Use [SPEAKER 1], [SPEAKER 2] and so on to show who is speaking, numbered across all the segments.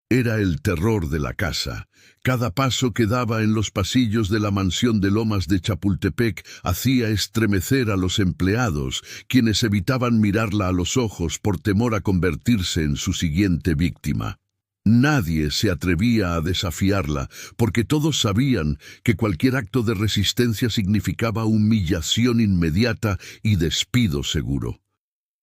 [SPEAKER 1] Era el terror de la casa. Cada paso que daba en los pasillos de la mansión de Lomas de Chapultepec hacía estremecer a los empleados, quienes evitaban mirarla a los ojos por temor a convertirse en su siguiente víctima. Nadie se atrevía a desafiarla, porque todos sabían que cualquier acto de resistencia significaba humillación inmediata y despido seguro.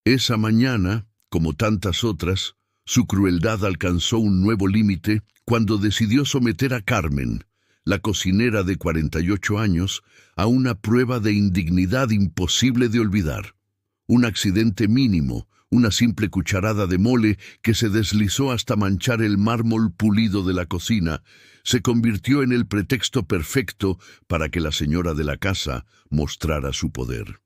[SPEAKER 1] Esa mañana, como tantas otras, su crueldad alcanzó un nuevo límite cuando decidió someter a Carmen, la cocinera de 48 años, a una prueba de indignidad imposible de olvidar. Un accidente mínimo, una simple cucharada de mole que se deslizó hasta manchar el mármol pulido de la cocina, se convirtió en el pretexto perfecto para que la señora de la casa mostrara su poder.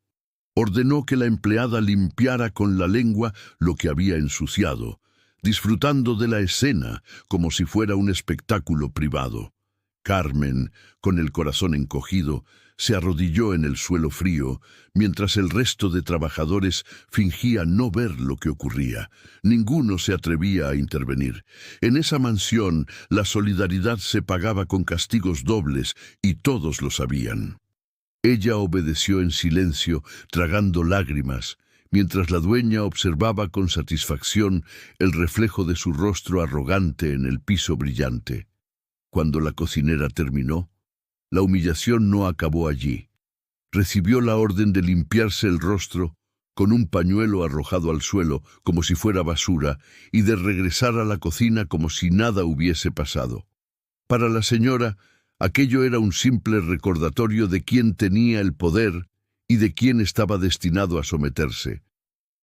[SPEAKER 1] Ordenó que la empleada limpiara con la lengua lo que había ensuciado, disfrutando de la escena como si fuera un espectáculo privado. Carmen, con el corazón encogido, se arrodilló en el suelo frío, mientras el resto de trabajadores fingía no ver lo que ocurría. Ninguno se atrevía a intervenir. En esa mansión, la solidaridad se pagaba con castigos dobles, y todos lo sabían. Ella obedeció en silencio, tragando lágrimas, mientras la dueña observaba con satisfacción el reflejo de su rostro arrogante en el piso brillante. Cuando la cocinera terminó, la humillación no acabó allí. Recibió la orden de limpiarse el rostro con un pañuelo arrojado al suelo como si fuera basura y de regresar a la cocina como si nada hubiese pasado. Para la señora, aquello era un simple recordatorio de quién tenía el poder y de quién estaba destinado a someterse.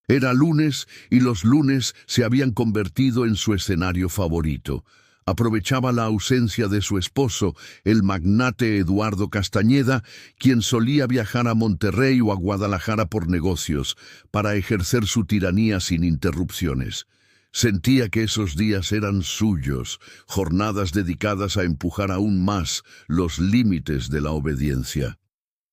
[SPEAKER 1] Era lunes y los lunes se habían convertido en su escenario favorito. Aprovechaba la ausencia de su esposo, el magnate Eduardo Castañeda, quien solía viajar a Monterrey o a Guadalajara por negocios, para ejercer su tiranía sin interrupciones. Sentía que esos días eran suyos, jornadas dedicadas a empujar aún más los límites de la obediencia.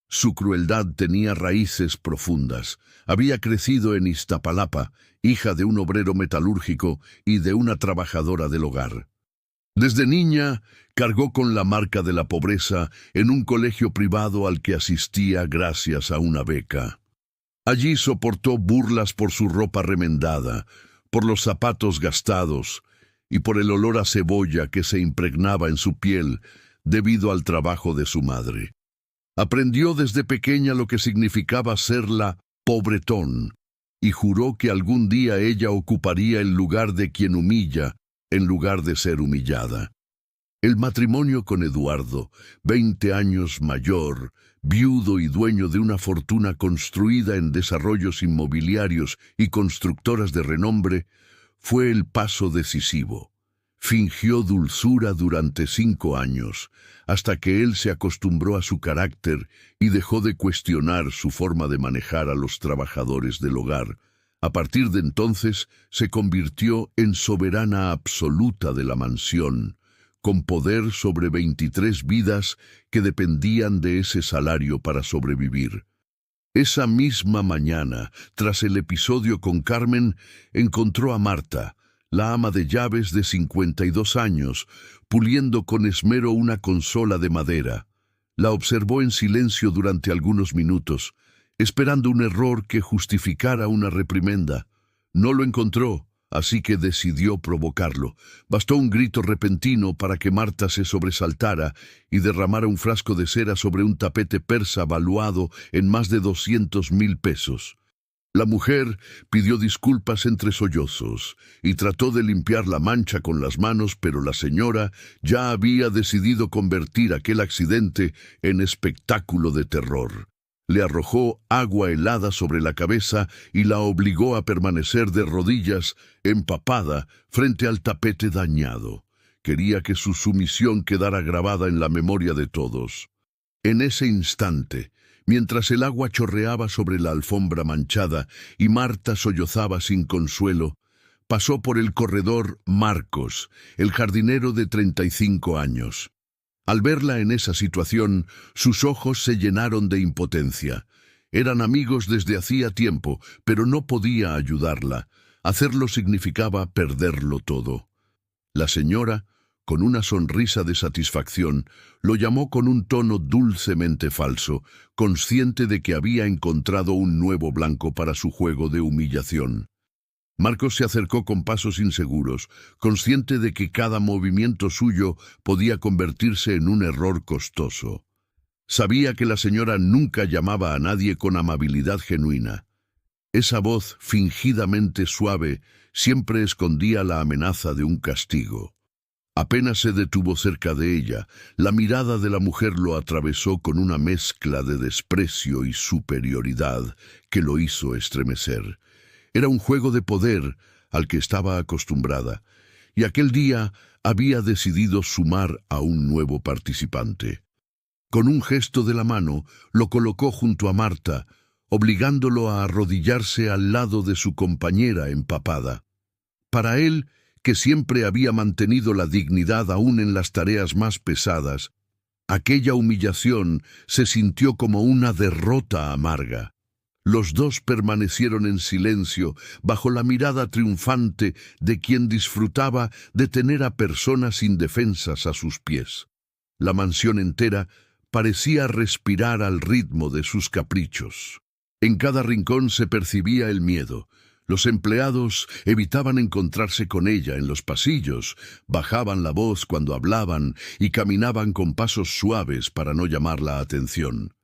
[SPEAKER 1] Su crueldad tenía raíces profundas. Había crecido en Iztapalapa, hija de un obrero metalúrgico y de una trabajadora del hogar. Desde niña, cargó con la marca de la pobreza en un colegio privado al que asistía gracias a una beca. Allí soportó burlas por su ropa remendada, por los zapatos gastados y por el olor a cebolla que se impregnaba en su piel debido al trabajo de su madre. Aprendió desde pequeña lo que significaba ser la pobretón y juró que algún día ella ocuparía el lugar de quien humilla en lugar de ser humillada. El matrimonio con Eduardo, 20 años mayor, viudo y dueño de una fortuna construida en desarrollos inmobiliarios y constructoras de renombre, fue el paso decisivo. Fingió dulzura durante 5 años, hasta que él se acostumbró a su carácter y dejó de cuestionar su forma de manejar a los trabajadores del hogar. A partir de entonces, se convirtió en soberana absoluta de la mansión, con poder sobre 23 vidas que dependían de ese salario para sobrevivir. Esa misma mañana, tras el episodio con Carmen, encontró a Marta, la ama de llaves de 52 años, puliendo con esmero una consola de madera. La observó en silencio durante algunos minutos, esperando un error que justificara una reprimenda. No lo encontró, así que decidió provocarlo. Bastó un grito repentino para que Marta se sobresaltara y derramara un frasco de cera sobre un tapete persa valuado en más de 200,000 pesos. La mujer pidió disculpas entre sollozos y trató de limpiar la mancha con las manos, pero la señora ya había decidido convertir aquel accidente en espectáculo de terror. Le arrojó agua helada sobre la cabeza y la obligó a permanecer de rodillas, empapada, frente al tapete dañado. Quería que su sumisión quedara grabada en la memoria de todos. En ese instante, mientras el agua chorreaba sobre la alfombra manchada y Marta sollozaba sin consuelo, pasó por el corredor Marcos, el jardinero de 35 años. Al verla en esa situación, sus ojos se llenaron de impotencia. Eran amigos desde hacía tiempo, pero no podía ayudarla. Hacerlo significaba perderlo todo. La señora, con una sonrisa de satisfacción, lo llamó con un tono dulcemente falso, consciente de que había encontrado un nuevo blanco para su juego de humillación. Marcos se acercó con pasos inseguros, consciente de que cada movimiento suyo podía convertirse en un error costoso. Sabía que la señora nunca llamaba a nadie con amabilidad genuina. Esa voz fingidamente suave siempre escondía la amenaza de un castigo. Apenas se detuvo cerca de ella, la mirada de la mujer lo atravesó con una mezcla de desprecio y superioridad que lo hizo estremecer. Era un juego de poder al que estaba acostumbrada, y aquel día había decidido sumar a un nuevo participante. Con un gesto de la mano, lo colocó junto a Marta, obligándolo a arrodillarse al lado de su compañera empapada. Para él, que siempre había mantenido la dignidad aún en las tareas más pesadas, aquella humillación se sintió como una derrota amarga. Los dos permanecieron en silencio, bajo la mirada triunfante de quien disfrutaba de tener a personas indefensas a sus pies. La mansión entera parecía respirar al ritmo de sus caprichos. En cada rincón se percibía el miedo. Los empleados evitaban encontrarse con ella en los pasillos, bajaban la voz cuando hablaban y caminaban con pasos suaves para no llamar la atención.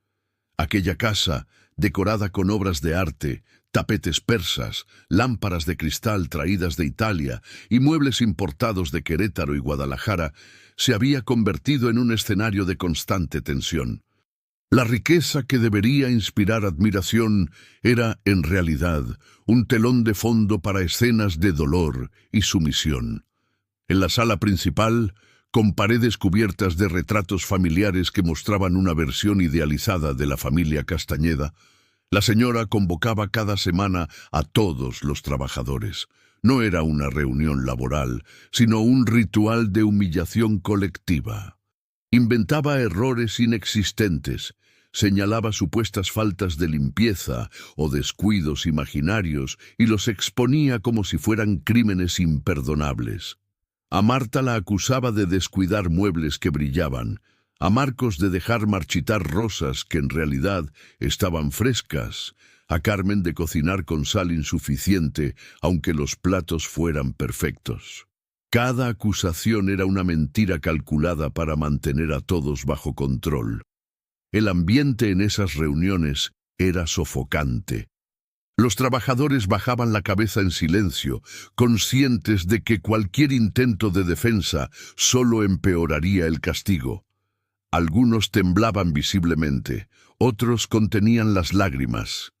[SPEAKER 1] Aquella casa, decorada con obras de arte, tapetes persas, lámparas de cristal traídas de Italia y muebles importados de Querétaro y Guadalajara, se había convertido en un escenario de constante tensión. La riqueza que debería inspirar admiración era, en realidad, un telón de fondo para escenas de dolor y sumisión. En la sala principal, con paredes cubiertas de retratos familiares que mostraban una versión idealizada de la familia Castañeda, la señora convocaba cada semana a todos los trabajadores. No era una reunión laboral, sino un ritual de humillación colectiva. Inventaba errores inexistentes, señalaba supuestas faltas de limpieza o descuidos imaginarios y los exponía como si fueran crímenes imperdonables. A Marta la acusaba de descuidar muebles que brillaban, a Marcos de dejar marchitar rosas que en realidad estaban frescas, a Carmen de cocinar con sal insuficiente, aunque los platos fueran perfectos. Cada acusación era una mentira calculada para mantener a todos bajo control. El ambiente en esas reuniones era sofocante. Los trabajadores bajaban la cabeza en silencio, conscientes de que cualquier intento de defensa solo empeoraría el castigo. Algunos temblaban visiblemente, otros contenían las lágrimas.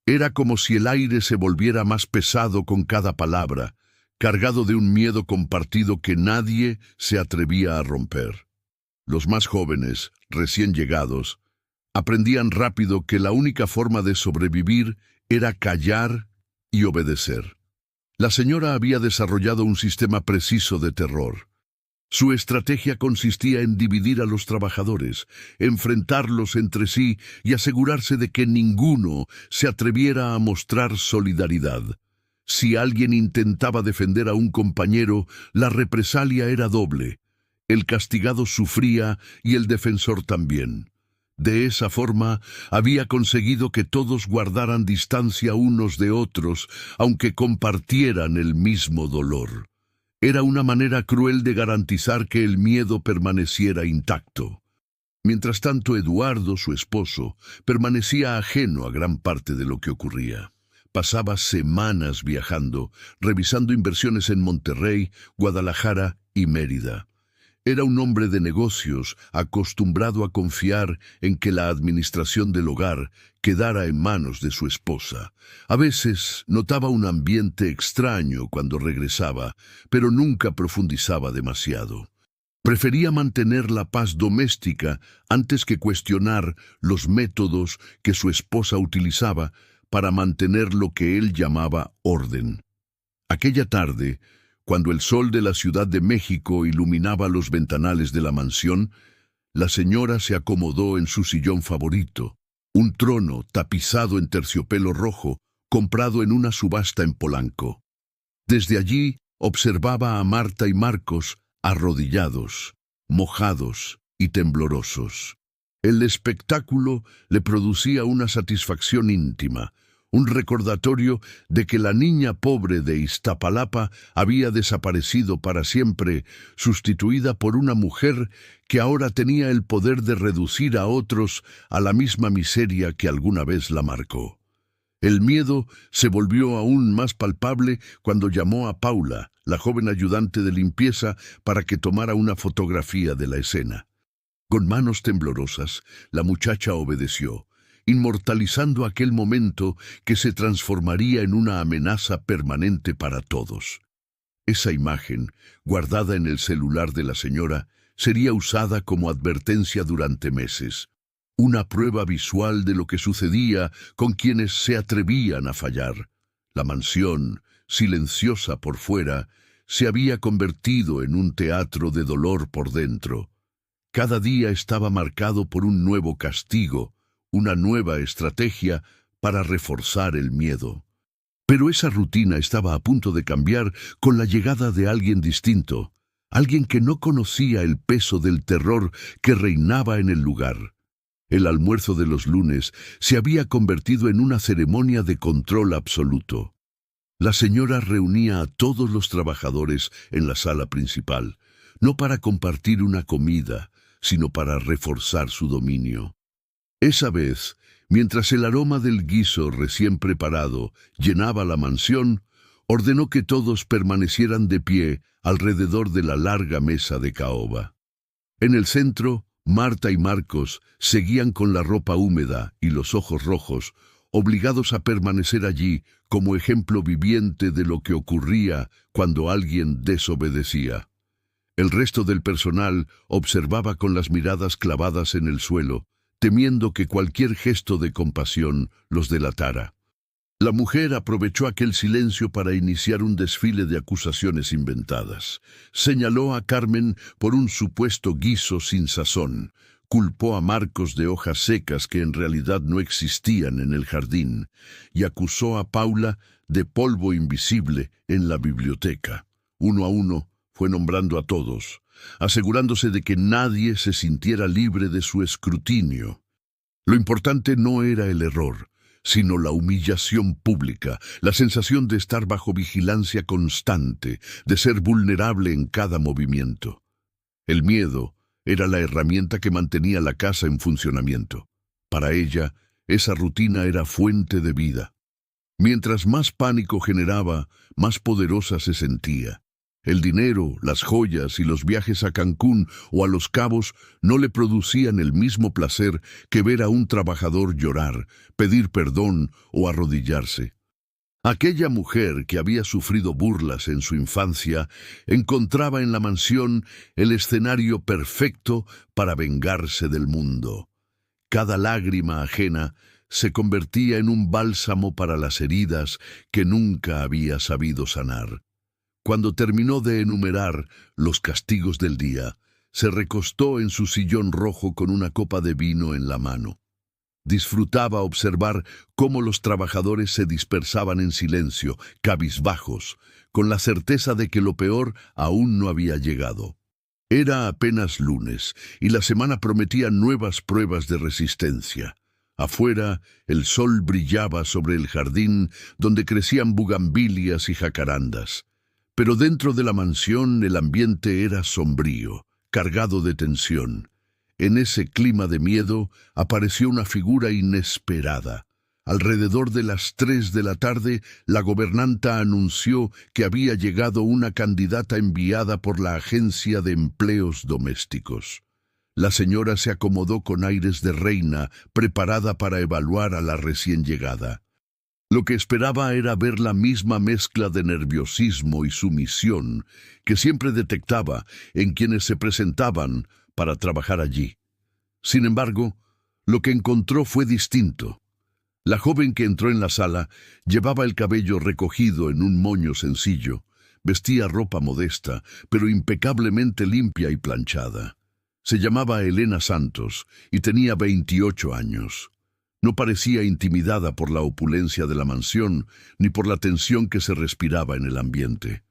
[SPEAKER 1] Era como si el aire se volviera más pesado con cada palabra, cargado de un miedo compartido que nadie se atrevía a romper. Los más jóvenes, recién llegados, aprendían rápido que la única forma de sobrevivir era callar y obedecer. La señora había desarrollado un sistema preciso de terror. Su estrategia consistía en dividir a los trabajadores, enfrentarlos entre sí y asegurarse de que ninguno se atreviera a mostrar solidaridad. Si alguien intentaba defender a un compañero, la represalia era doble. El castigado sufría y el defensor también. De esa forma, había conseguido que todos guardaran distancia unos de otros, aunque compartieran el mismo dolor. Era una manera cruel de garantizar que el miedo permaneciera intacto. Mientras tanto, Eduardo, su esposo, permanecía ajeno a gran parte de lo que ocurría. Pasaba semanas viajando, revisando inversiones en Monterrey, Guadalajara y Mérida. Era un hombre de negocios acostumbrado a confiar en que la administración del hogar quedara en manos de su esposa. A veces notaba un ambiente extraño cuando regresaba, pero nunca profundizaba demasiado. Prefería mantener la paz doméstica antes que cuestionar los métodos que su esposa utilizaba para mantener lo que él llamaba orden. Aquella tarde, cuando el sol de la Ciudad de México iluminaba los ventanales de la mansión, la señora se acomodó en su sillón favorito, un trono tapizado en terciopelo rojo, comprado en una subasta en Polanco. Desde allí observaba a Marta y Marcos arrodillados, mojados y temblorosos. El espectáculo le producía una satisfacción íntima, un recordatorio de que la niña pobre de Iztapalapa había desaparecido para siempre, sustituida por una mujer que ahora tenía el poder de reducir a otros a la misma miseria que alguna vez la marcó. El miedo se volvió aún más palpable cuando llamó a Paula, la joven ayudante de limpieza, para que tomara una fotografía de la escena. Con manos temblorosas, la muchacha obedeció, inmortalizando aquel momento que se transformaría en una amenaza permanente para todos. Esa imagen, guardada en el celular de la señora, sería usada como advertencia durante meses, una prueba visual de lo que sucedía con quienes se atrevían a fallar. La mansión, silenciosa por fuera, se había convertido en un teatro de dolor por dentro. Cada día estaba marcado por un nuevo castigo, una nueva estrategia para reforzar el miedo. Pero esa rutina estaba a punto de cambiar con la llegada de alguien distinto, alguien que no conocía el peso del terror que reinaba en el lugar. El almuerzo de los lunes se había convertido en una ceremonia de control absoluto. La señora reunía a todos los trabajadores en la sala principal, no para compartir una comida, sino para reforzar su dominio. Esa vez, mientras el aroma del guiso recién preparado llenaba la mansión, ordenó que todos permanecieran de pie alrededor de la larga mesa de caoba. En el centro, Marta y Marcos seguían con la ropa húmeda y los ojos rojos, obligados a permanecer allí como ejemplo viviente de lo que ocurría cuando alguien desobedecía. El resto del personal observaba con las miradas clavadas en el suelo, temiendo que cualquier gesto de compasión los delatara. La mujer aprovechó aquel silencio para iniciar un desfile de acusaciones inventadas. Señaló a Carmen por un supuesto guiso sin sazón, culpó a Marcos de hojas secas que en realidad no existían en el jardín, y acusó a Paula de polvo invisible en la biblioteca. Uno a uno fue nombrando a todos, asegurándose de que nadie se sintiera libre de su escrutinio. Lo importante no era el error, sino la humillación pública, la sensación de estar bajo vigilancia constante, de ser vulnerable en cada movimiento. El miedo era la herramienta que mantenía la casa en funcionamiento. Para ella, esa rutina era fuente de vida. Mientras más pánico generaba, más poderosa se sentía. El dinero, las joyas y los viajes a Cancún o a Los Cabos no le producían el mismo placer que ver a un trabajador llorar, pedir perdón o arrodillarse. Aquella mujer que había sufrido burlas en su infancia encontraba en la mansión el escenario perfecto para vengarse del mundo. Cada lágrima ajena se convertía en un bálsamo para las heridas que nunca había sabido sanar. Cuando terminó de enumerar los castigos del día, se recostó en su sillón rojo con una copa de vino en la mano. Disfrutaba observar cómo los trabajadores se dispersaban en silencio, cabizbajos, con la certeza de que lo peor aún no había llegado. Era apenas lunes, y la semana prometía nuevas pruebas de resistencia. Afuera, el sol brillaba sobre el jardín donde crecían bugambilias y jacarandas. Pero dentro de la mansión el ambiente era sombrío, cargado de tensión. En ese clima de miedo apareció una figura inesperada. Alrededor de las 3 de la tarde, la gobernanta anunció que había llegado una candidata enviada por la Agencia de Empleos Domésticos. La señora se acomodó con aires de reina, preparada para evaluar a la recién llegada. Lo que esperaba era ver la misma mezcla de nerviosismo y sumisión que siempre detectaba en quienes se presentaban para trabajar allí. Sin embargo, lo que encontró fue distinto. La joven que entró en la sala llevaba el cabello recogido en un moño sencillo, vestía ropa modesta, pero impecablemente limpia y planchada. Se llamaba Elena Santos y tenía 28 años. No parecía intimidada por la opulencia de la mansión, ni por la tensión que se respiraba en el ambiente.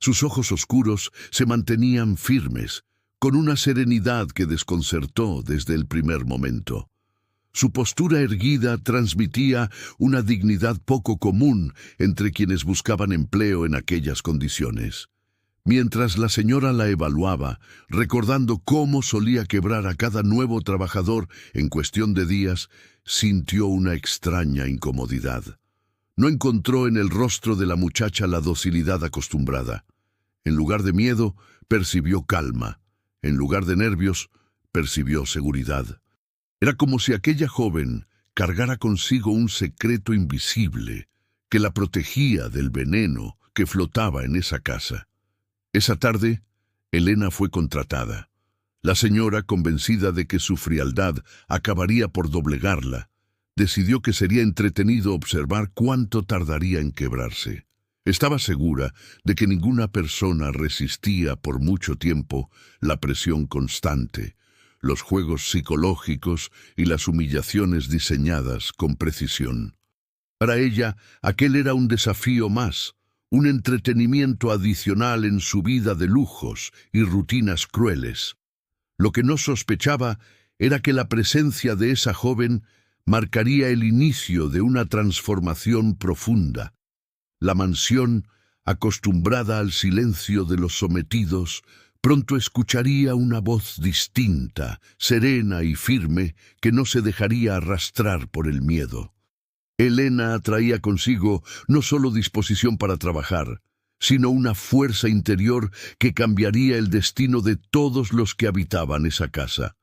[SPEAKER 1] Sus ojos oscuros se mantenían firmes, con una serenidad que desconcertó desde el primer momento. Su postura erguida transmitía una dignidad poco común entre quienes buscaban empleo en aquellas condiciones. Mientras la señora la evaluaba, recordando cómo solía quebrar a cada nuevo trabajador en cuestión de días, sintió una extraña incomodidad. No encontró en el rostro de la muchacha la docilidad acostumbrada. En lugar de miedo, percibió calma. En lugar de nervios, percibió seguridad. Era como si aquella joven cargara consigo un secreto invisible que la protegía del veneno que flotaba en esa casa. Esa tarde, Elena fue contratada. La señora, convencida de que su frialdad acabaría por doblegarla, decidió que sería entretenido observar cuánto tardaría en quebrarse. Estaba segura de que ninguna persona resistía por mucho tiempo la presión constante, los juegos psicológicos y las humillaciones diseñadas con precisión. Para ella, aquel era un desafío más, un entretenimiento adicional en su vida de lujos y rutinas crueles. Lo que no sospechaba era que la presencia de esa joven marcaría el inicio de una transformación profunda. La mansión, acostumbrada al silencio de los sometidos, pronto escucharía una voz distinta, serena y firme, que no se dejaría arrastrar por el miedo. Elena traía consigo no solo disposición para trabajar, sino una fuerza interior que cambiaría el destino de todos los que habitaban esa casa.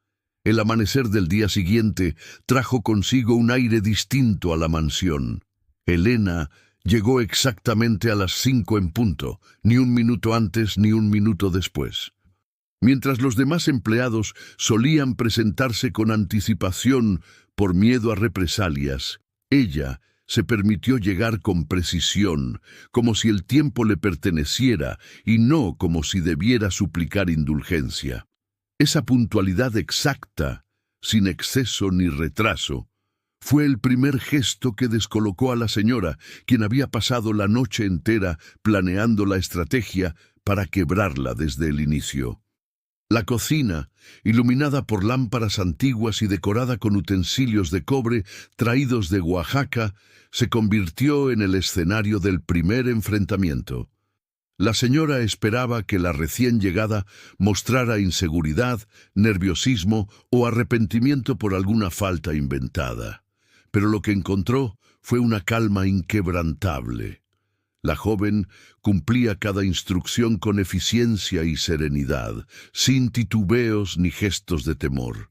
[SPEAKER 1] El amanecer del día siguiente trajo consigo un aire distinto a la mansión. Elena llegó exactamente a las 5 en punto, ni un minuto antes ni un minuto después. Mientras los demás empleados solían presentarse con anticipación por miedo a represalias, ella se permitió llegar con precisión, como si el tiempo le perteneciera y no como si debiera suplicar indulgencia. Esa puntualidad exacta, sin exceso ni retraso, fue el primer gesto que descolocó a la señora, quien había pasado la noche entera planeando la estrategia para quebrarla desde el inicio. La cocina, iluminada por lámparas antiguas y decorada con utensilios de cobre traídos de Oaxaca, se convirtió en el escenario del primer enfrentamiento. La señora esperaba que la recién llegada mostrara inseguridad, nerviosismo o arrepentimiento por alguna falta inventada. Pero lo que encontró fue una calma inquebrantable. La joven cumplía cada instrucción con eficiencia y serenidad, sin titubeos ni gestos de temor.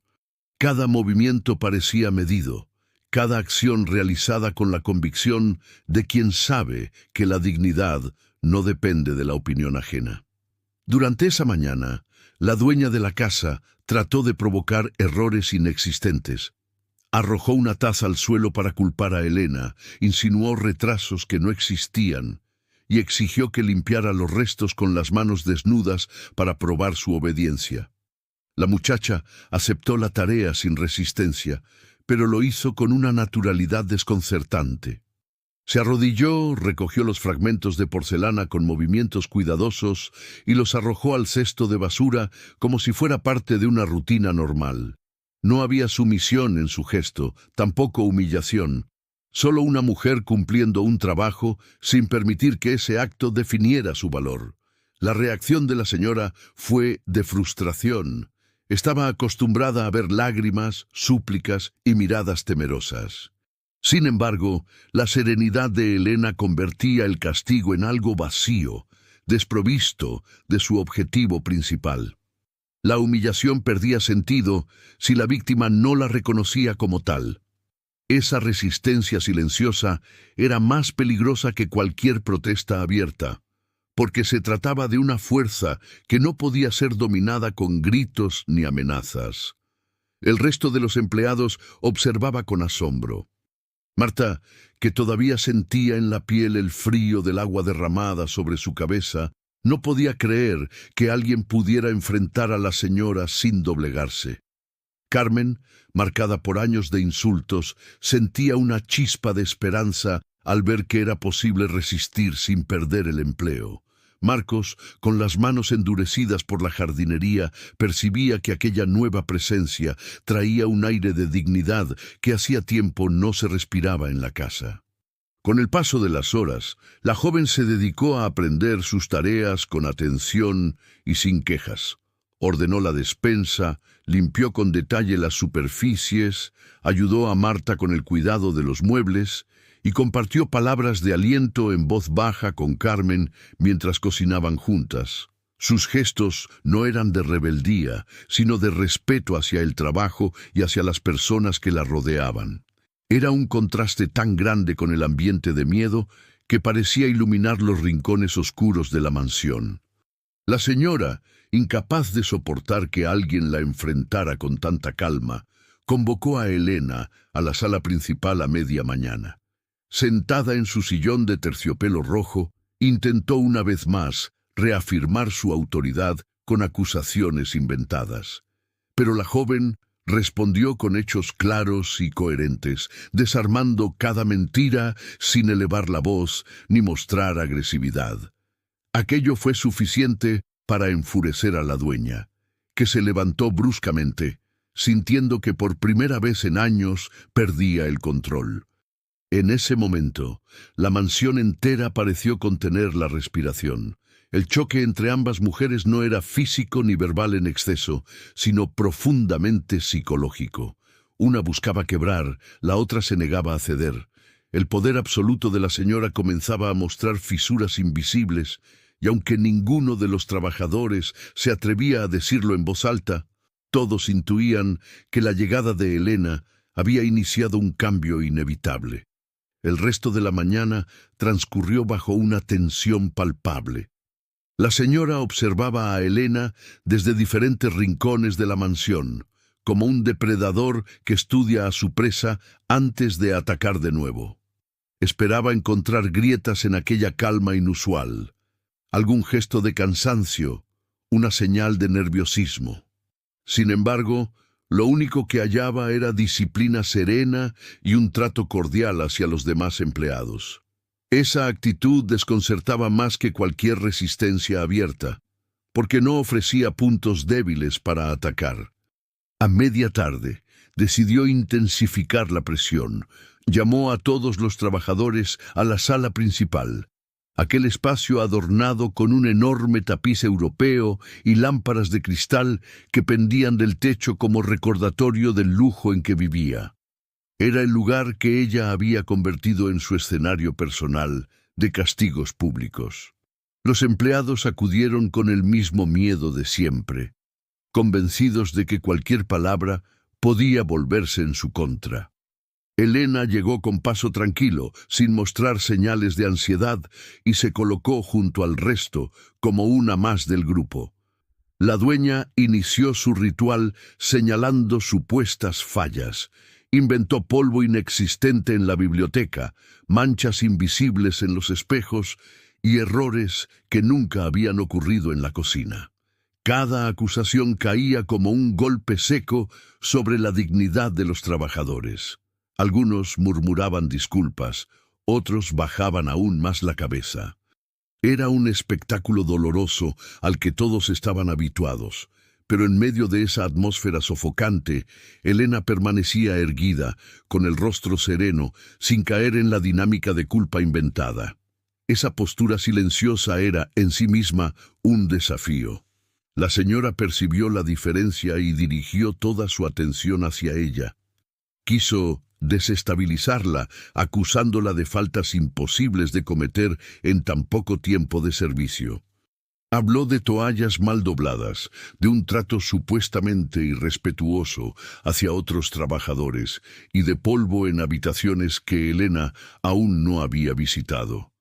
[SPEAKER 1] Cada movimiento parecía medido, cada acción realizada con la convicción de quien sabe que la dignidad no depende de la opinión ajena. Durante esa mañana, la dueña de la casa trató de provocar errores inexistentes. Arrojó una taza al suelo para culpar a Elena, insinuó retrasos que no existían y exigió que limpiara los restos con las manos desnudas para probar su obediencia. La muchacha aceptó la tarea sin resistencia, pero lo hizo con una naturalidad desconcertante. Se arrodilló, recogió los fragmentos de porcelana con movimientos cuidadosos y los arrojó al cesto de basura como si fuera parte de una rutina normal. No había sumisión en su gesto, tampoco humillación. Solo una mujer cumpliendo un trabajo sin permitir que ese acto definiera su valor. La reacción de la señora fue de frustración. Estaba acostumbrada a ver lágrimas, súplicas y miradas temerosas. Sin embargo, la serenidad de Elena convertía el castigo en algo vacío, desprovisto de su objetivo principal. La humillación perdía sentido si la víctima no la reconocía como tal. Esa resistencia silenciosa era más peligrosa que cualquier protesta abierta, porque se trataba de una fuerza que no podía ser dominada con gritos ni amenazas. El resto de los empleados observaba con asombro. Marta, que todavía sentía en la piel el frío del agua derramada sobre su cabeza, no podía creer que alguien pudiera enfrentar a la señora sin doblegarse. Carmen, marcada por años de insultos, sentía una chispa de esperanza al ver que era posible resistir sin perder el empleo. Marcos, con las manos endurecidas por la jardinería, percibía que aquella nueva presencia traía un aire de dignidad que hacía tiempo no se respiraba en la casa. Con el paso de las horas, la joven se dedicó a aprender sus tareas con atención y sin quejas. Ordenó la despensa, limpió con detalle las superficies, ayudó a Marta con el cuidado de los muebles y compartió palabras de aliento en voz baja con Carmen mientras cocinaban juntas. Sus gestos no eran de rebeldía, sino de respeto hacia el trabajo y hacia las personas que la rodeaban. Era un contraste tan grande con el ambiente de miedo que parecía iluminar los rincones oscuros de la mansión. La señora, incapaz de soportar que alguien la enfrentara con tanta calma, convocó a Elena a la sala principal a media mañana. Sentada en su sillón de terciopelo rojo, intentó una vez más reafirmar su autoridad con acusaciones inventadas. Pero la joven respondió con hechos claros y coherentes, desarmando cada mentira sin elevar la voz ni mostrar agresividad. Aquello fue suficiente para enfurecer a la dueña, que se levantó bruscamente, sintiendo que por primera vez en años perdía el control. En ese momento, la mansión entera pareció contener la respiración. El choque entre ambas mujeres no era físico ni verbal en exceso, sino profundamente psicológico. Una buscaba quebrar, la otra se negaba a ceder. El poder absoluto de la señora comenzaba a mostrar fisuras invisibles, y aunque ninguno de los trabajadores se atrevía a decirlo en voz alta, todos intuían que la llegada de Elena había iniciado un cambio inevitable. El resto de la mañana transcurrió bajo una tensión palpable. La señora observaba a Elena desde diferentes rincones de la mansión, como un depredador que estudia a su presa antes de atacar de nuevo. Esperaba encontrar grietas en aquella calma inusual, algún gesto de cansancio, una señal de nerviosismo. Sin embargo, lo único que hallaba era disciplina serena y un trato cordial hacia los demás empleados. Esa actitud desconcertaba más que cualquier resistencia abierta, porque no ofrecía puntos débiles para atacar. A media tarde, decidió intensificar la presión. Llamó a todos los trabajadores a la sala principal, aquel espacio adornado con un enorme tapiz europeo y lámparas de cristal que pendían del techo como recordatorio del lujo en que vivía. Era el lugar que ella había convertido en su escenario personal de castigos públicos. Los empleados acudieron con el mismo miedo de siempre, convencidos de que cualquier palabra podía volverse en su contra. Elena llegó con paso tranquilo, sin mostrar señales de ansiedad, y se colocó junto al resto, como una más del grupo. La dueña inició su ritual señalando supuestas fallas. Inventó polvo inexistente en la biblioteca, manchas invisibles en los espejos y errores que nunca habían ocurrido en la cocina. Cada acusación caía como un golpe seco sobre la dignidad de los trabajadores. Algunos murmuraban disculpas, otros bajaban aún más la cabeza. Era un espectáculo doloroso al que todos estaban habituados, pero en medio de esa atmósfera sofocante, Elena permanecía erguida, con el rostro sereno, sin caer en la dinámica de culpa inventada. Esa postura silenciosa era, en sí misma, un desafío. La señora percibió la diferencia y dirigió toda su atención hacia ella. Quiso desestabilizarla, acusándola de faltas imposibles de cometer en tan poco tiempo de servicio. Habló de toallas mal dobladas, de un trato supuestamente irrespetuoso hacia otros trabajadores y de polvo en habitaciones que Elena aún no había visitado.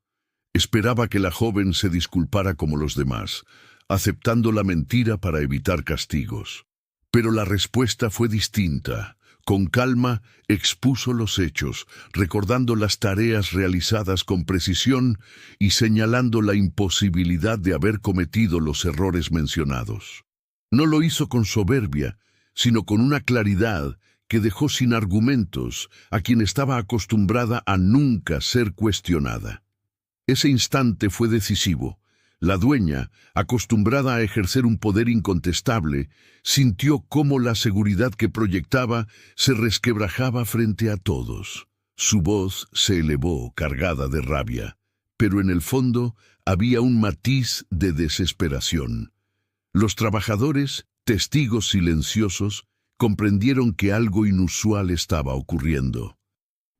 [SPEAKER 1] Esperaba que la joven se disculpara como los demás, aceptando la mentira para evitar castigos. Pero la respuesta fue distinta. Con calma expuso los hechos, recordando las tareas realizadas con precisión y señalando la imposibilidad de haber cometido los errores mencionados. No lo hizo con soberbia, sino con una claridad que dejó sin argumentos a quien estaba acostumbrada a nunca ser cuestionada. Ese instante fue decisivo. La dueña, acostumbrada a ejercer un poder incontestable, sintió cómo la seguridad que proyectaba se resquebrajaba frente a todos. Su voz se elevó, cargada de rabia, pero en el fondo había un matiz de desesperación. Los trabajadores, testigos silenciosos, comprendieron que algo inusual estaba ocurriendo.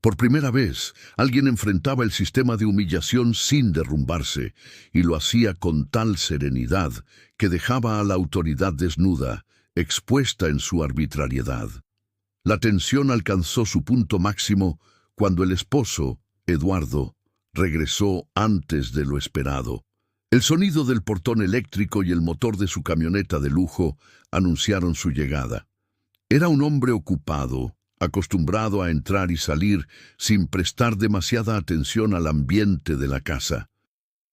[SPEAKER 1] Por primera vez, alguien enfrentaba el sistema de humillación sin derrumbarse, y lo hacía con tal serenidad que dejaba a la autoridad desnuda, expuesta en su arbitrariedad. La tensión alcanzó su punto máximo cuando el esposo, Eduardo, regresó antes de lo esperado. El sonido del portón eléctrico y el motor de su camioneta de lujo anunciaron su llegada. Era un hombre ocupado, acostumbrado a entrar y salir sin prestar demasiada atención al ambiente de la casa.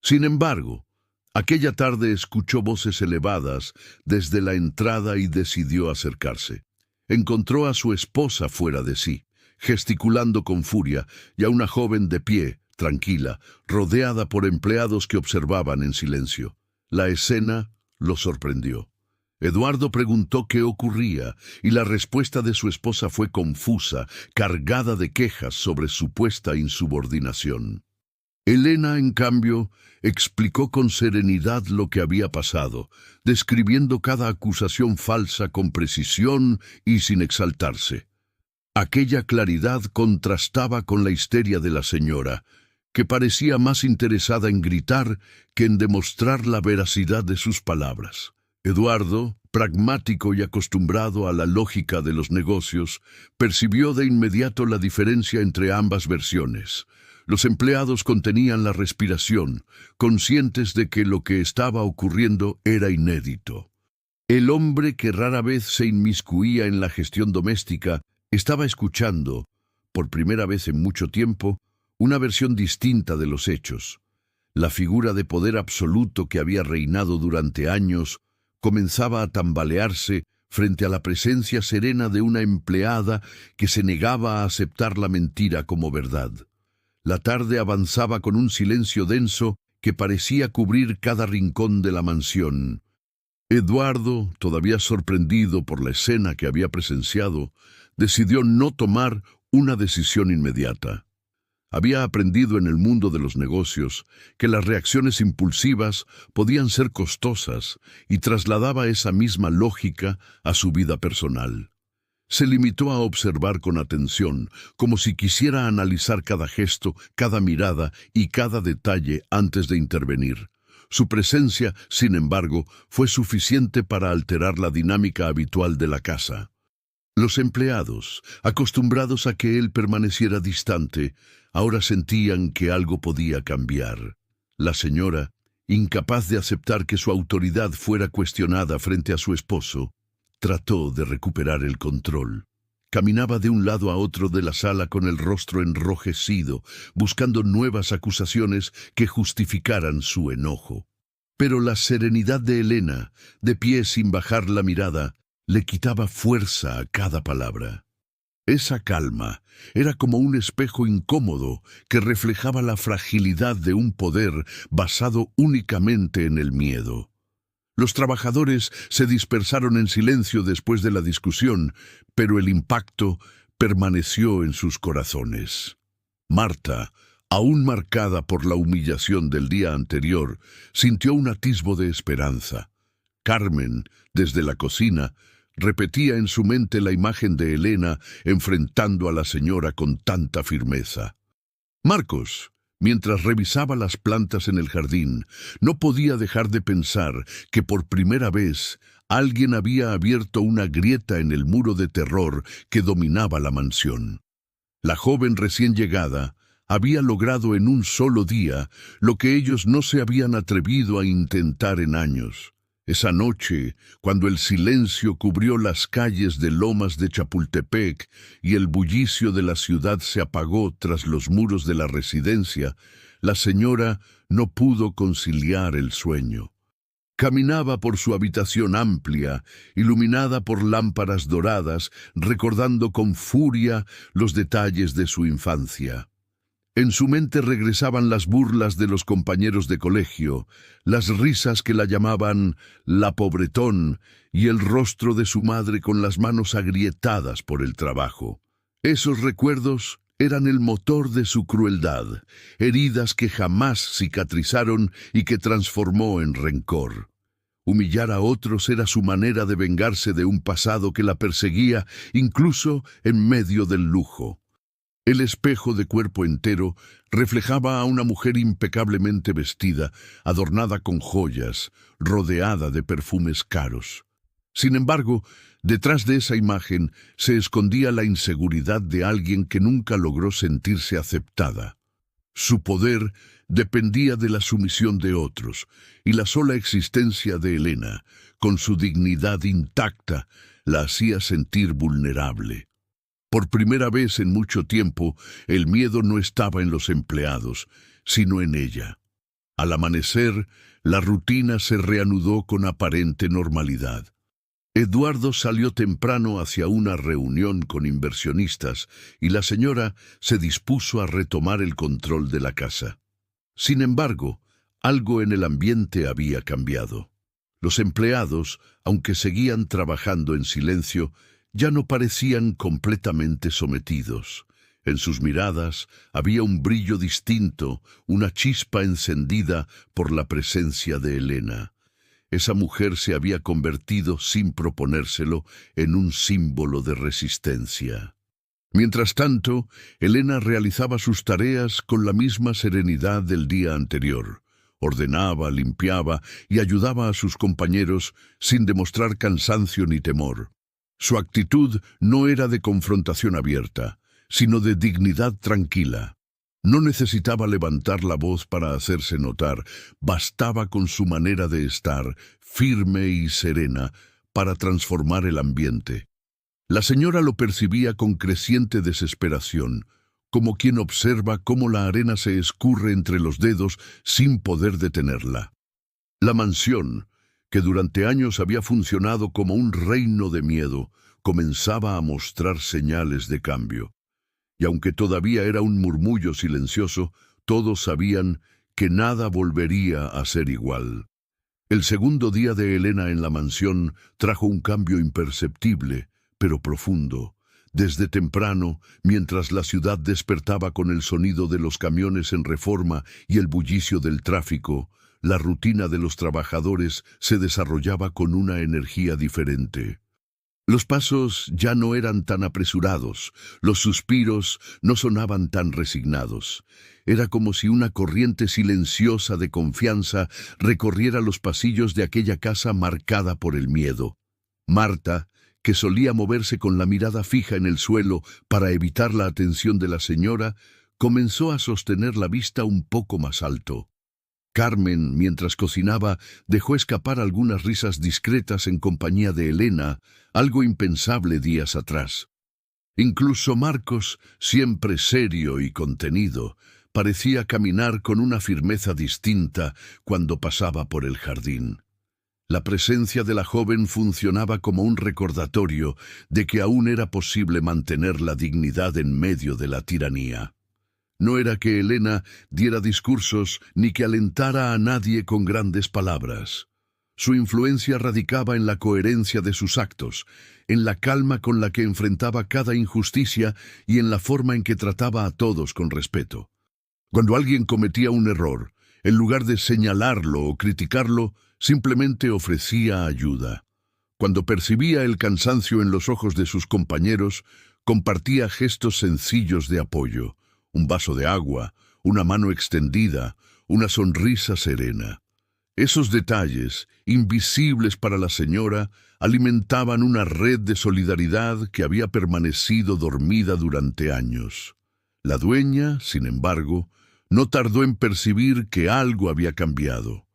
[SPEAKER 1] Sin embargo, aquella tarde escuchó voces elevadas desde la entrada y decidió acercarse. Encontró a su esposa fuera de sí, gesticulando con furia, y a una joven de pie, tranquila, rodeada por empleados que observaban en silencio. La escena lo sorprendió. Eduardo preguntó qué ocurría, y la respuesta de su esposa fue confusa, cargada de quejas sobre supuesta insubordinación. Elena, en cambio, explicó con serenidad lo que había pasado, describiendo cada acusación falsa con precisión y sin exaltarse. Aquella claridad contrastaba con la histeria de la señora, que parecía más interesada en gritar que en demostrar la veracidad de sus palabras. Eduardo, pragmático y acostumbrado a la lógica de los negocios, percibió de inmediato la diferencia entre ambas versiones. Los empleados contenían la respiración, conscientes de que lo que estaba ocurriendo era inédito. El hombre, que rara vez se inmiscuía en la gestión doméstica, estaba escuchando, por primera vez en mucho tiempo, una versión distinta de los hechos. La figura de poder absoluto que había reinado durante años comenzaba a tambalearse frente a la presencia serena de una empleada que se negaba a aceptar la mentira como verdad. La tarde avanzaba con un silencio denso que parecía cubrir cada rincón de la mansión. Eduardo, todavía sorprendido por la escena que había presenciado, decidió no tomar una decisión inmediata. Había aprendido en el mundo de los negocios que las reacciones impulsivas podían ser costosas y trasladaba esa misma lógica a su vida personal. Se limitó a observar con atención, como si quisiera analizar cada gesto, cada mirada y cada detalle antes de intervenir. Su presencia, sin embargo, fue suficiente para alterar la dinámica habitual de la casa. Los empleados, acostumbrados a que él permaneciera distante, ahora sentían que algo podía cambiar. La señora, incapaz de aceptar que su autoridad fuera cuestionada frente a su esposo, trató de recuperar el control. Caminaba de un lado a otro de la sala con el rostro enrojecido, buscando nuevas acusaciones que justificaran su enojo. Pero la serenidad de Elena, de pie sin bajar la mirada, le quitaba fuerza a cada palabra. Esa calma era como un espejo incómodo que reflejaba la fragilidad de un poder basado únicamente en el miedo. Los trabajadores se dispersaron en silencio después de la discusión, pero el impacto permaneció en sus corazones. Marta, aún marcada por la humillación del día anterior, sintió un atisbo de esperanza. Carmen, desde la cocina, repetía en su mente la imagen de Elena enfrentando a la señora con tanta firmeza. Marcos, mientras revisaba las plantas en el jardín, no podía dejar de pensar que por primera vez alguien había abierto una grieta en el muro de terror que dominaba la mansión. La joven recién llegada había logrado en un solo día lo que ellos no se habían atrevido a intentar en años. Esa noche, cuando el silencio cubrió las calles de Lomas de Chapultepec y el bullicio de la ciudad se apagó tras los muros de la residencia, la señora no pudo conciliar el sueño. Caminaba por su habitación amplia, iluminada por lámparas doradas, recordando con furia los detalles de su infancia. En su mente regresaban las burlas de los compañeros de colegio, las risas que la llamaban la pobretón y el rostro de su madre con las manos agrietadas por el trabajo. Esos recuerdos eran el motor de su crueldad, heridas que jamás cicatrizaron y que transformó en rencor. Humillar a otros era su manera de vengarse de un pasado que la perseguía incluso en medio del lujo. El espejo de cuerpo entero reflejaba a una mujer impecablemente vestida, adornada con joyas, rodeada de perfumes caros. Sin embargo, detrás de esa imagen se escondía la inseguridad de alguien que nunca logró sentirse aceptada. Su poder dependía de la sumisión de otros, y la sola existencia de Elena, con su dignidad intacta, la hacía sentir vulnerable. Por primera vez en mucho tiempo, el miedo no estaba en los empleados, sino en ella. Al amanecer, la rutina se reanudó con aparente normalidad. Eduardo salió temprano hacia una reunión con inversionistas y la señora se dispuso a retomar el control de la casa. Sin embargo, algo en el ambiente había cambiado. Los empleados, aunque seguían trabajando en silencio, ya no parecían completamente sometidos. En sus miradas había un brillo distinto, una chispa encendida por la presencia de Elena. Esa mujer se había convertido, sin proponérselo, en un símbolo de resistencia. Mientras tanto, Elena realizaba sus tareas con la misma serenidad del día anterior. Ordenaba, limpiaba y ayudaba a sus compañeros sin demostrar cansancio ni temor. Su actitud no era de confrontación abierta, sino de dignidad tranquila. No necesitaba levantar la voz para hacerse notar, bastaba con su manera de estar, firme y serena, para transformar el ambiente. La señora lo percibía con creciente desesperación, como quien observa cómo la arena se escurre entre los dedos sin poder detenerla. La mansión, que durante años había funcionado como un reino de miedo, comenzaba a mostrar señales de cambio. Y aunque todavía era un murmullo silencioso, todos sabían que nada volvería a ser igual. El segundo día de Elena en la mansión trajo un cambio imperceptible, pero profundo. Desde temprano, mientras la ciudad despertaba con el sonido de los camiones en reforma y el bullicio del tráfico, la rutina de los trabajadores se desarrollaba con una energía diferente. Los pasos ya no eran tan apresurados, los suspiros no sonaban tan resignados. Era como si una corriente silenciosa de confianza recorriera los pasillos de aquella casa marcada por el miedo. Marta, que solía moverse con la mirada fija en el suelo para evitar la atención de la señora, comenzó a sostener la vista un poco más alto. Carmen, mientras cocinaba, dejó escapar algunas risas discretas en compañía de Elena, algo impensable días atrás. Incluso Marcos, siempre serio y contenido, parecía caminar con una firmeza distinta cuando pasaba por el jardín. La presencia de la joven funcionaba como un recordatorio de que aún era posible mantener la dignidad en medio de la tiranía. No era que Elena diera discursos ni que alentara a nadie con grandes palabras. Su influencia radicaba en la coherencia de sus actos, en la calma con la que enfrentaba cada injusticia y en la forma en que trataba a todos con respeto. Cuando alguien cometía un error, en lugar de señalarlo o criticarlo, simplemente ofrecía ayuda. Cuando percibía el cansancio en los ojos de sus compañeros, compartía gestos sencillos de apoyo. Un vaso de agua, una mano extendida, una sonrisa serena. Esos detalles, invisibles para la señora, alimentaban una red de solidaridad que había permanecido dormida durante años. La dueña, sin embargo, no tardó en percibir que algo había cambiado.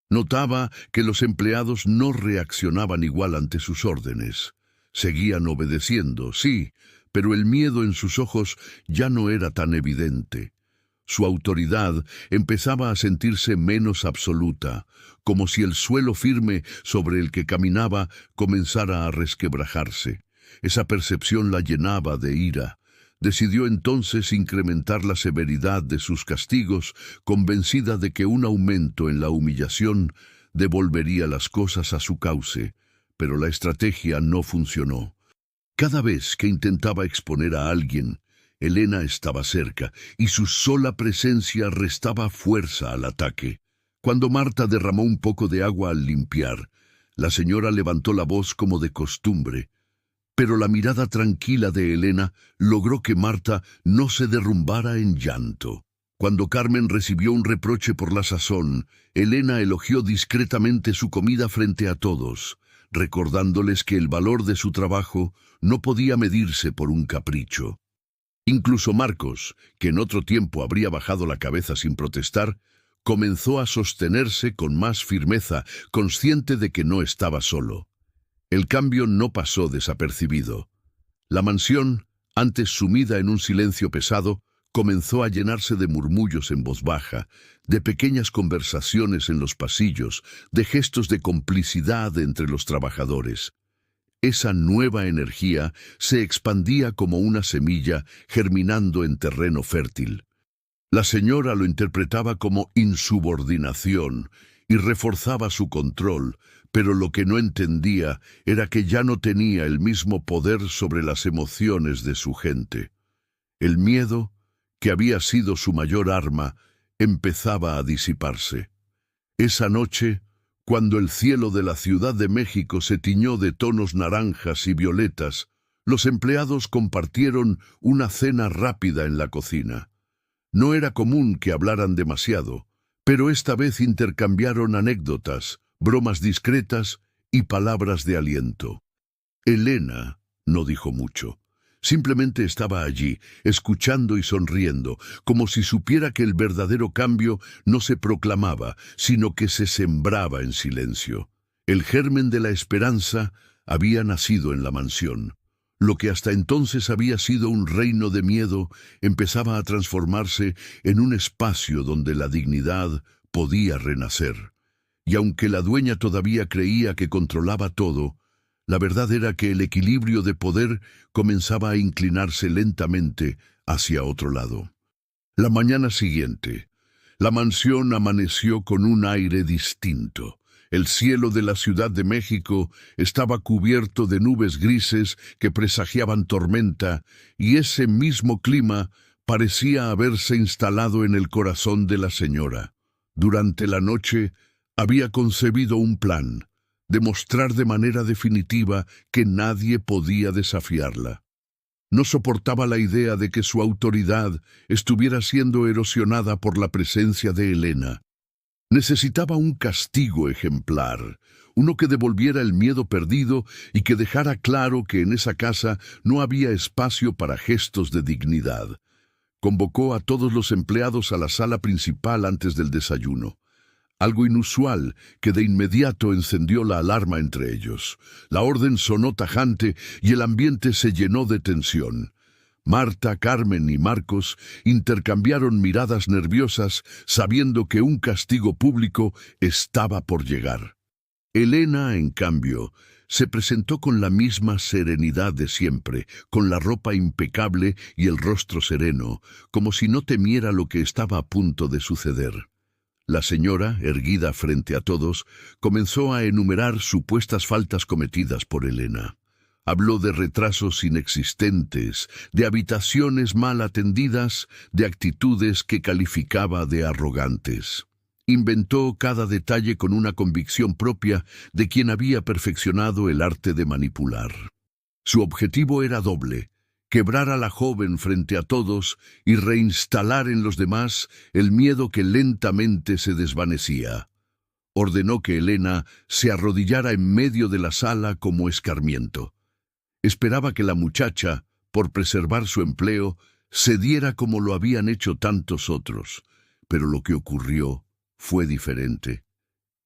[SPEAKER 1] Notaba que los empleados no reaccionaban igual ante sus órdenes. Seguían obedeciendo, sí, pero el miedo en sus ojos ya no era tan evidente. Su autoridad empezaba a sentirse menos absoluta, como si el suelo firme sobre el que caminaba comenzara a resquebrajarse. Esa percepción la llenaba de ira. Decidió entonces incrementar la severidad de sus castigos, convencida de que un aumento en la humillación devolvería las cosas a su cauce, pero la estrategia no funcionó. Cada vez que intentaba exponer a alguien, Elena estaba cerca y su sola presencia restaba fuerza al ataque. Cuando Marta derramó un poco de agua al limpiar, la señora levantó la voz como de costumbre, pero la mirada tranquila de Elena logró que Marta no se derrumbara en llanto. Cuando Carmen recibió un reproche por la sazón, Elena elogió discretamente su comida frente a todos, recordándoles que el valor de su trabajo no podía medirse por un capricho. Incluso Marcos, que en otro tiempo habría bajado la cabeza sin protestar, comenzó a sostenerse con más firmeza, consciente de que no estaba solo. El cambio no pasó desapercibido. La mansión, antes sumida en un silencio pesado, comenzó a llenarse de murmullos en voz baja, de pequeñas conversaciones en los pasillos, de gestos de complicidad entre los trabajadores. Esa nueva energía se expandía como una semilla germinando en terreno fértil. La señora lo interpretaba como insubordinación y reforzaba su control, pero lo que no entendía era que ya no tenía el mismo poder sobre las emociones de su gente. El miedo, que había sido su mayor arma, empezaba a disiparse. Esa noche, cuando el cielo de la Ciudad de México se tiñó de tonos naranjas y violetas, los empleados compartieron una cena rápida en la cocina. No era común que hablaran demasiado, pero esta vez intercambiaron anécdotas, bromas discretas y palabras de aliento. Elena no dijo mucho. Simplemente estaba allí, escuchando y sonriendo, como si supiera que el verdadero cambio no se proclamaba, sino que se sembraba en silencio. El germen de la esperanza había nacido en la mansión. Lo que hasta entonces había sido un reino de miedo empezaba a transformarse en un espacio donde la dignidad podía renacer. Y aunque la dueña todavía creía que controlaba todo, la verdad era que el equilibrio de poder comenzaba a inclinarse lentamente hacia otro lado. La mañana siguiente, la mansión amaneció con un aire distinto. El cielo de la Ciudad de México estaba cubierto de nubes grises que presagiaban tormenta, y ese mismo clima parecía haberse instalado en el corazón de la señora. Durante la noche había concebido un plan: demostrar de manera definitiva que nadie podía desafiarla. No soportaba la idea de que su autoridad estuviera siendo erosionada por la presencia de Elena. Necesitaba un castigo ejemplar, uno que devolviera el miedo perdido y que dejara claro que en esa casa no había espacio para gestos de dignidad. Convocó a todos los empleados a la sala principal antes del desayuno. Algo inusual que de inmediato encendió la alarma entre ellos. La orden sonó tajante y el ambiente se llenó de tensión. Marta, Carmen y Marcos intercambiaron miradas nerviosas, sabiendo que un castigo público estaba por llegar. Elena, en cambio, se presentó con la misma serenidad de siempre, con la ropa impecable y el rostro sereno, como si no temiera lo que estaba a punto de suceder. La señora, erguida frente a todos, comenzó a enumerar supuestas faltas cometidas por Elena. Habló de retrasos inexistentes, de habitaciones mal atendidas, de actitudes que calificaba de arrogantes. Inventó cada detalle con una convicción propia de quien había perfeccionado el arte de manipular. Su objetivo era doble: quebrar a la joven frente a todos y reinstalar en los demás el miedo que lentamente se desvanecía. Ordenó que Elena se arrodillara en medio de la sala como escarmiento. Esperaba que la muchacha, por preservar su empleo, cediera como lo habían hecho tantos otros, pero lo que ocurrió fue diferente.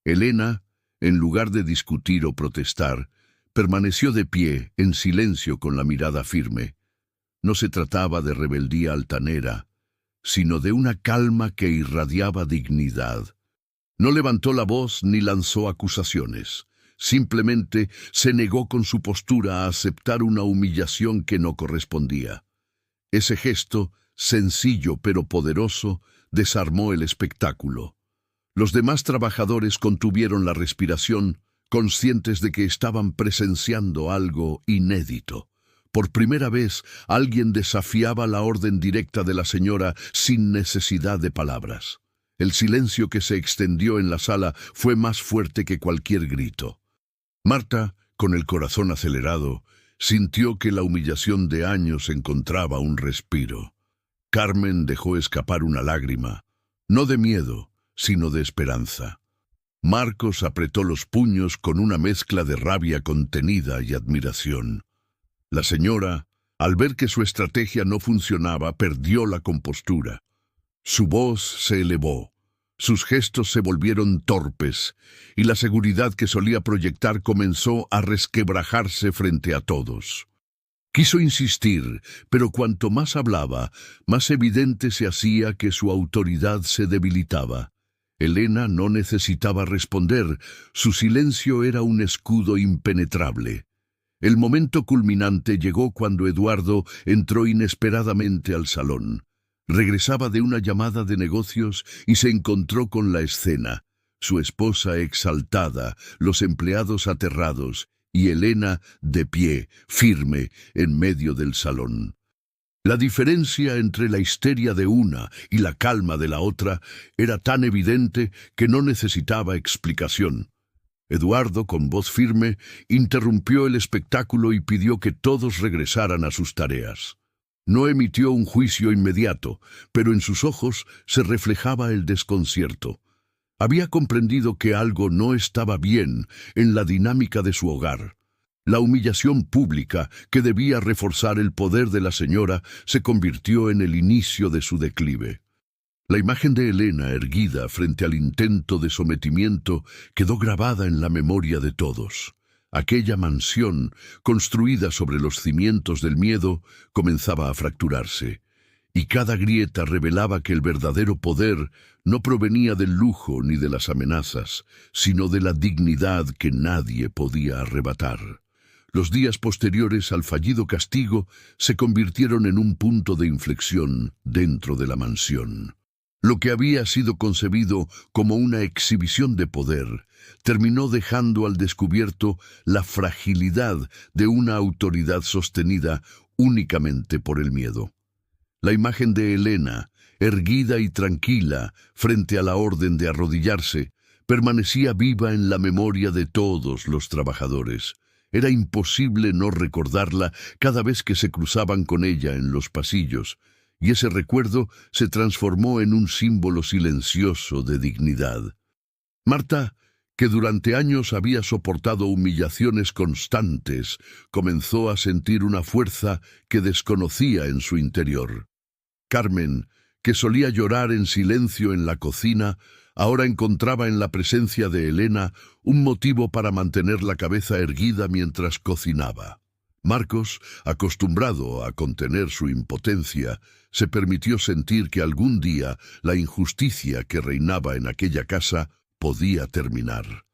[SPEAKER 1] Elena, en lugar de discutir o protestar, permaneció de pie, en silencio, con la mirada firme. No se trataba de rebeldía altanera, sino de una calma que irradiaba dignidad. No levantó la voz ni lanzó acusaciones. Simplemente se negó con su postura a aceptar una humillación que no correspondía. Ese gesto, sencillo pero poderoso, desarmó el espectáculo. Los demás trabajadores contuvieron la respiración, conscientes de que estaban presenciando algo inédito. Por primera vez, alguien desafiaba la orden directa de la señora sin necesidad de palabras. El silencio que se extendió en la sala fue más fuerte que cualquier grito. Marta, con el corazón acelerado, sintió que la humillación de años encontraba un respiro. Carmen dejó escapar una lágrima, no de miedo, sino de esperanza. Marcos apretó los puños con una mezcla de rabia contenida y admiración. La señora, al ver que su estrategia no funcionaba, perdió la compostura. Su voz se elevó, sus gestos se volvieron torpes, y la seguridad que solía proyectar comenzó a resquebrajarse frente a todos. Quiso insistir, pero cuanto más hablaba, más evidente se hacía que su autoridad se debilitaba. Elena no necesitaba responder, su silencio era un escudo impenetrable. El momento culminante llegó cuando Eduardo entró inesperadamente al salón. Regresaba de una llamada de negocios y se encontró con la escena. Su esposa exaltada, los empleados aterrados y Elena de pie, firme, en medio del salón. La diferencia entre la histeria de una y la calma de la otra era tan evidente que no necesitaba explicación. Eduardo, con voz firme, interrumpió el espectáculo y pidió que todos regresaran a sus tareas. No emitió un juicio inmediato, pero en sus ojos se reflejaba el desconcierto. Había comprendido que algo no estaba bien en la dinámica de su hogar. La humillación pública, que debía reforzar el poder de la señora, se convirtió en el inicio de su declive. La imagen de Elena erguida frente al intento de sometimiento quedó grabada en la memoria de todos. Aquella mansión, construida sobre los cimientos del miedo, comenzaba a fracturarse, y cada grieta revelaba que el verdadero poder no provenía del lujo ni de las amenazas, sino de la dignidad que nadie podía arrebatar. Los días posteriores al fallido castigo se convirtieron en un punto de inflexión dentro de la mansión. Lo que había sido concebido como una exhibición de poder terminó dejando al descubierto la fragilidad de una autoridad sostenida únicamente por el miedo. La imagen de Elena, erguida y tranquila frente a la orden de arrodillarse, permanecía viva en la memoria de todos los trabajadores. Era imposible no recordarla cada vez que se cruzaban con ella en los pasillos, y ese recuerdo se transformó en un símbolo silencioso de dignidad. Marta, que durante años había soportado humillaciones constantes, comenzó a sentir una fuerza que desconocía en su interior. Carmen, que solía llorar en silencio en la cocina, ahora encontraba en la presencia de Elena un motivo para mantener la cabeza erguida mientras cocinaba. Marcos, acostumbrado a contener su impotencia, se permitió sentir que algún día la injusticia que reinaba en aquella casa podía terminar.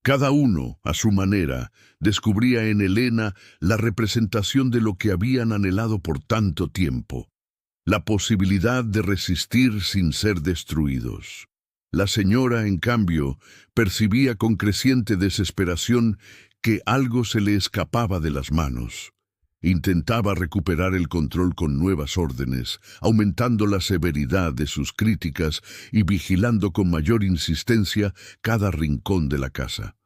[SPEAKER 1] Cada uno, a su manera, descubría en Elena la representación de lo que habían anhelado por tanto tiempo, la posibilidad de resistir sin ser destruidos. La señora, en cambio, percibía con creciente desesperación que algo se le escapaba de las manos. Intentaba recuperar el control con nuevas órdenes, aumentando la severidad de sus críticas y vigilando con mayor insistencia cada rincón de la casa.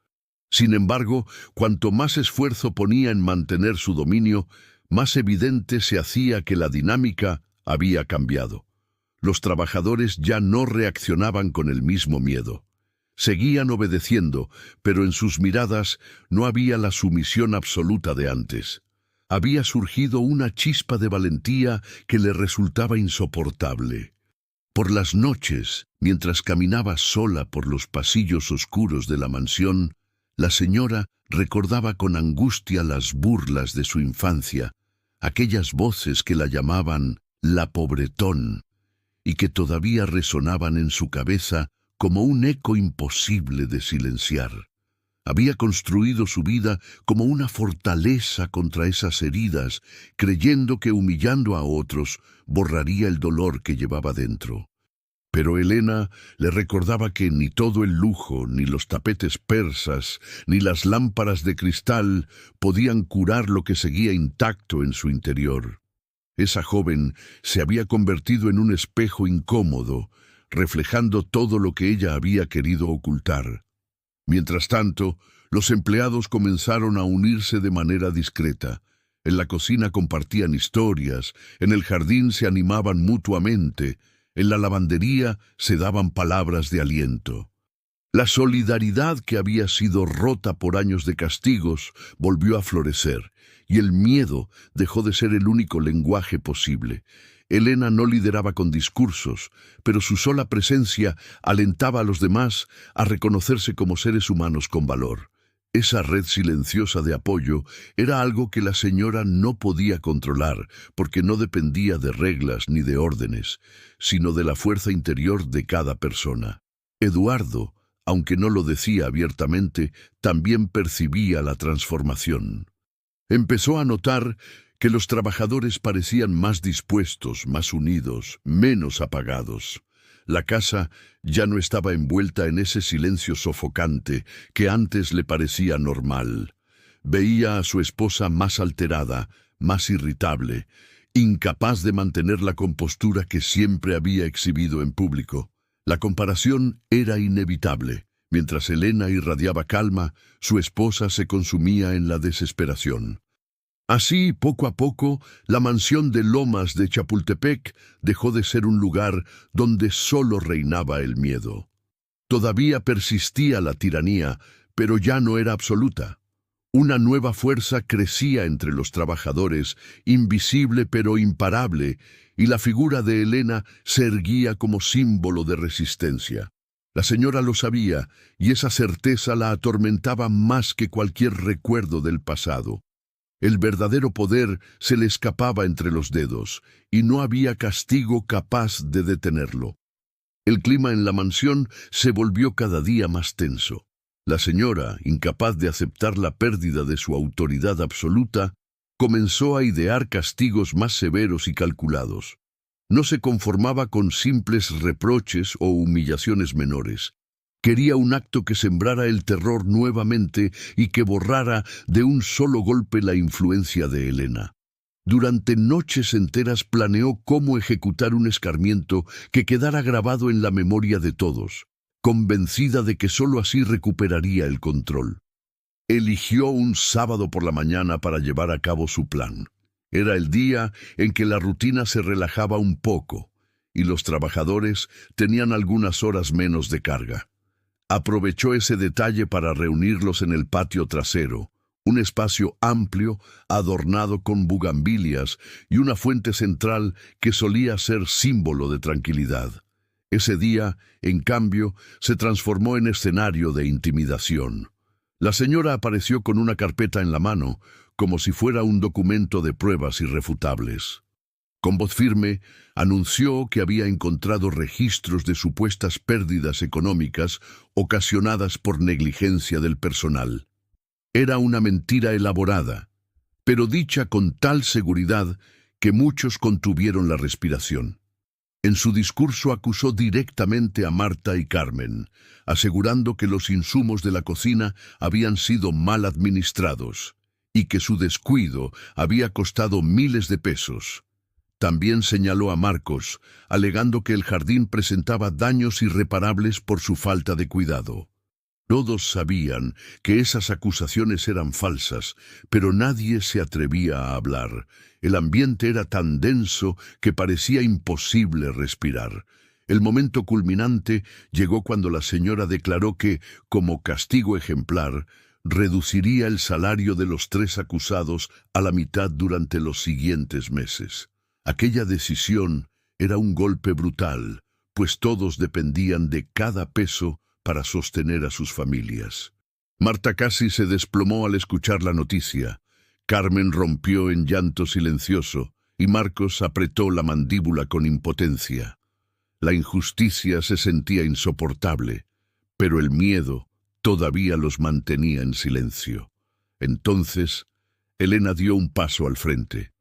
[SPEAKER 1] Sin embargo, cuanto más esfuerzo ponía en mantener su dominio, más evidente se hacía que la dinámica había cambiado. Los trabajadores ya no reaccionaban con el mismo miedo. Seguían obedeciendo, pero en sus miradas no había la sumisión absoluta de antes. Había surgido una chispa de valentía que le resultaba insoportable. Por las noches, mientras caminaba sola por los pasillos oscuros de la mansión, la señora recordaba con angustia las burlas de su infancia, aquellas voces que la llamaban la pobretón, y que todavía resonaban en su cabeza como un eco imposible de silenciar. Había construido su vida como una fortaleza contra esas heridas, creyendo que humillando a otros borraría el dolor que llevaba dentro. Pero Elena le recordaba que ni todo el lujo, ni los tapetes persas, ni las lámparas de cristal podían curar lo que seguía intacto en su interior. Esa joven se había convertido en un espejo incómodo, reflejando todo lo que ella había querido ocultar. Mientras tanto, los empleados comenzaron a unirse de manera discreta. En la cocina compartían historias, en el jardín se animaban mutuamente, en la lavandería se daban palabras de aliento. La solidaridad que había sido rota por años de castigos volvió a florecer, y el miedo dejó de ser el único lenguaje posible. Elena no lideraba con discursos, pero su sola presencia alentaba a los demás a reconocerse como seres humanos con valor. Esa red silenciosa de apoyo era algo que la señora no podía controlar, porque no dependía de reglas ni de órdenes, sino de la fuerza interior de cada persona. Eduardo, aunque no lo decía abiertamente, también percibía la transformación. Empezó a notar que los trabajadores parecían más dispuestos, más unidos, menos apagados. La casa ya no estaba envuelta en ese silencio sofocante que antes le parecía normal. Veía a su esposa más alterada, más irritable, incapaz de mantener la compostura que siempre había exhibido en público. La comparación era inevitable. Mientras Elena irradiaba calma, su esposa se consumía en la desesperación. Así, poco a poco, la mansión de Lomas de Chapultepec dejó de ser un lugar donde solo reinaba el miedo. Todavía persistía la tiranía, pero ya no era absoluta. Una nueva fuerza crecía entre los trabajadores, invisible pero imparable, y la figura de Elena se erguía como símbolo de resistencia. La señora lo sabía, y esa certeza la atormentaba más que cualquier recuerdo del pasado. El verdadero poder se le escapaba entre los dedos, y no había castigo capaz de detenerlo. El clima en la mansión se volvió cada día más tenso. La señora, incapaz de aceptar la pérdida de su autoridad absoluta, comenzó a idear castigos más severos y calculados. No se conformaba con simples reproches o humillaciones menores. Quería un acto que sembrara el terror nuevamente y que borrara de un solo golpe la influencia de Elena. Durante noches enteras planeó cómo ejecutar un escarmiento que quedara grabado en la memoria de todos, convencida de que sólo así recuperaría el control. Eligió un sábado por la mañana para llevar a cabo su plan. Era el día en que la rutina se relajaba un poco y los trabajadores tenían algunas horas menos de carga. Aprovechó ese detalle para reunirlos en el patio trasero, un espacio amplio, adornado con bugambilias y una fuente central que solía ser símbolo de tranquilidad. Ese día, en cambio, se transformó en escenario de intimidación. La señora apareció con una carpeta en la mano, como si fuera un documento de pruebas irrefutables. Con voz firme, anunció que había encontrado registros de supuestas pérdidas económicas ocasionadas por negligencia del personal. Era una mentira elaborada, pero dicha con tal seguridad que muchos contuvieron la respiración. En su discurso acusó directamente a Marta y Carmen, asegurando que los insumos de la cocina habían sido mal administrados y que su descuido había costado miles de pesos. También señaló a Marcos, alegando que el jardín presentaba daños irreparables por su falta de cuidado. Todos sabían que esas acusaciones eran falsas, pero nadie se atrevía a hablar. El ambiente era tan denso que parecía imposible respirar. El momento culminante llegó cuando la señora declaró que, como castigo ejemplar, reduciría el salario de los 3 acusados a la mitad durante los siguientes meses. Aquella decisión era un golpe brutal, pues todos dependían de cada peso para sostener a sus familias. Marta casi se desplomó al escuchar la noticia. Carmen rompió en llanto silencioso y Marcos apretó la mandíbula con impotencia. La injusticia se sentía insoportable, pero el miedo todavía los mantenía en silencio. Entonces, Elena dio un paso al frente.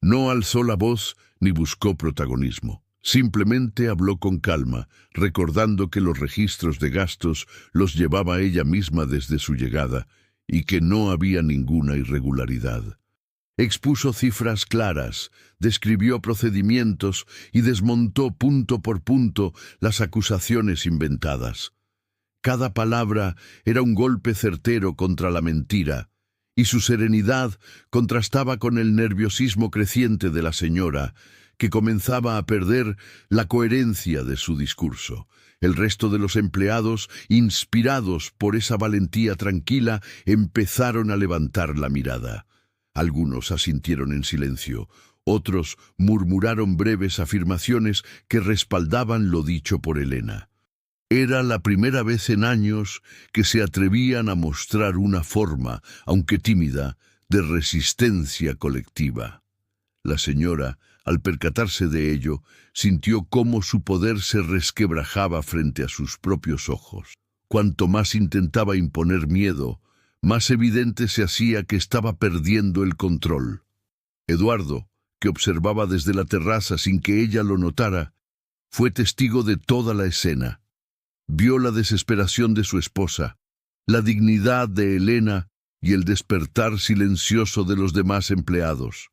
[SPEAKER 1] No alzó la voz ni buscó protagonismo. Simplemente habló con calma, recordando que los registros de gastos los llevaba ella misma desde su llegada y que no había ninguna irregularidad. Expuso cifras claras, describió procedimientos y desmontó punto por punto las acusaciones inventadas. Cada palabra era un golpe certero contra la mentira, y su serenidad contrastaba con el nerviosismo creciente de la señora, que comenzaba a perder la coherencia de su discurso. El resto de los empleados, inspirados por esa valentía tranquila, empezaron a levantar la mirada. Algunos asintieron en silencio, otros murmuraron breves afirmaciones que respaldaban lo dicho por Elena. Era la primera vez en años que se atrevían a mostrar una forma, aunque tímida, de resistencia colectiva. La señora, al percatarse de ello, sintió cómo su poder se resquebrajaba frente a sus propios ojos. Cuanto más intentaba imponer miedo, más evidente se hacía que estaba perdiendo el control. Eduardo, que observaba desde la terraza sin que ella lo notara, fue testigo de toda la escena. Vio la desesperación de su esposa, la dignidad de Elena y el despertar silencioso de los demás empleados.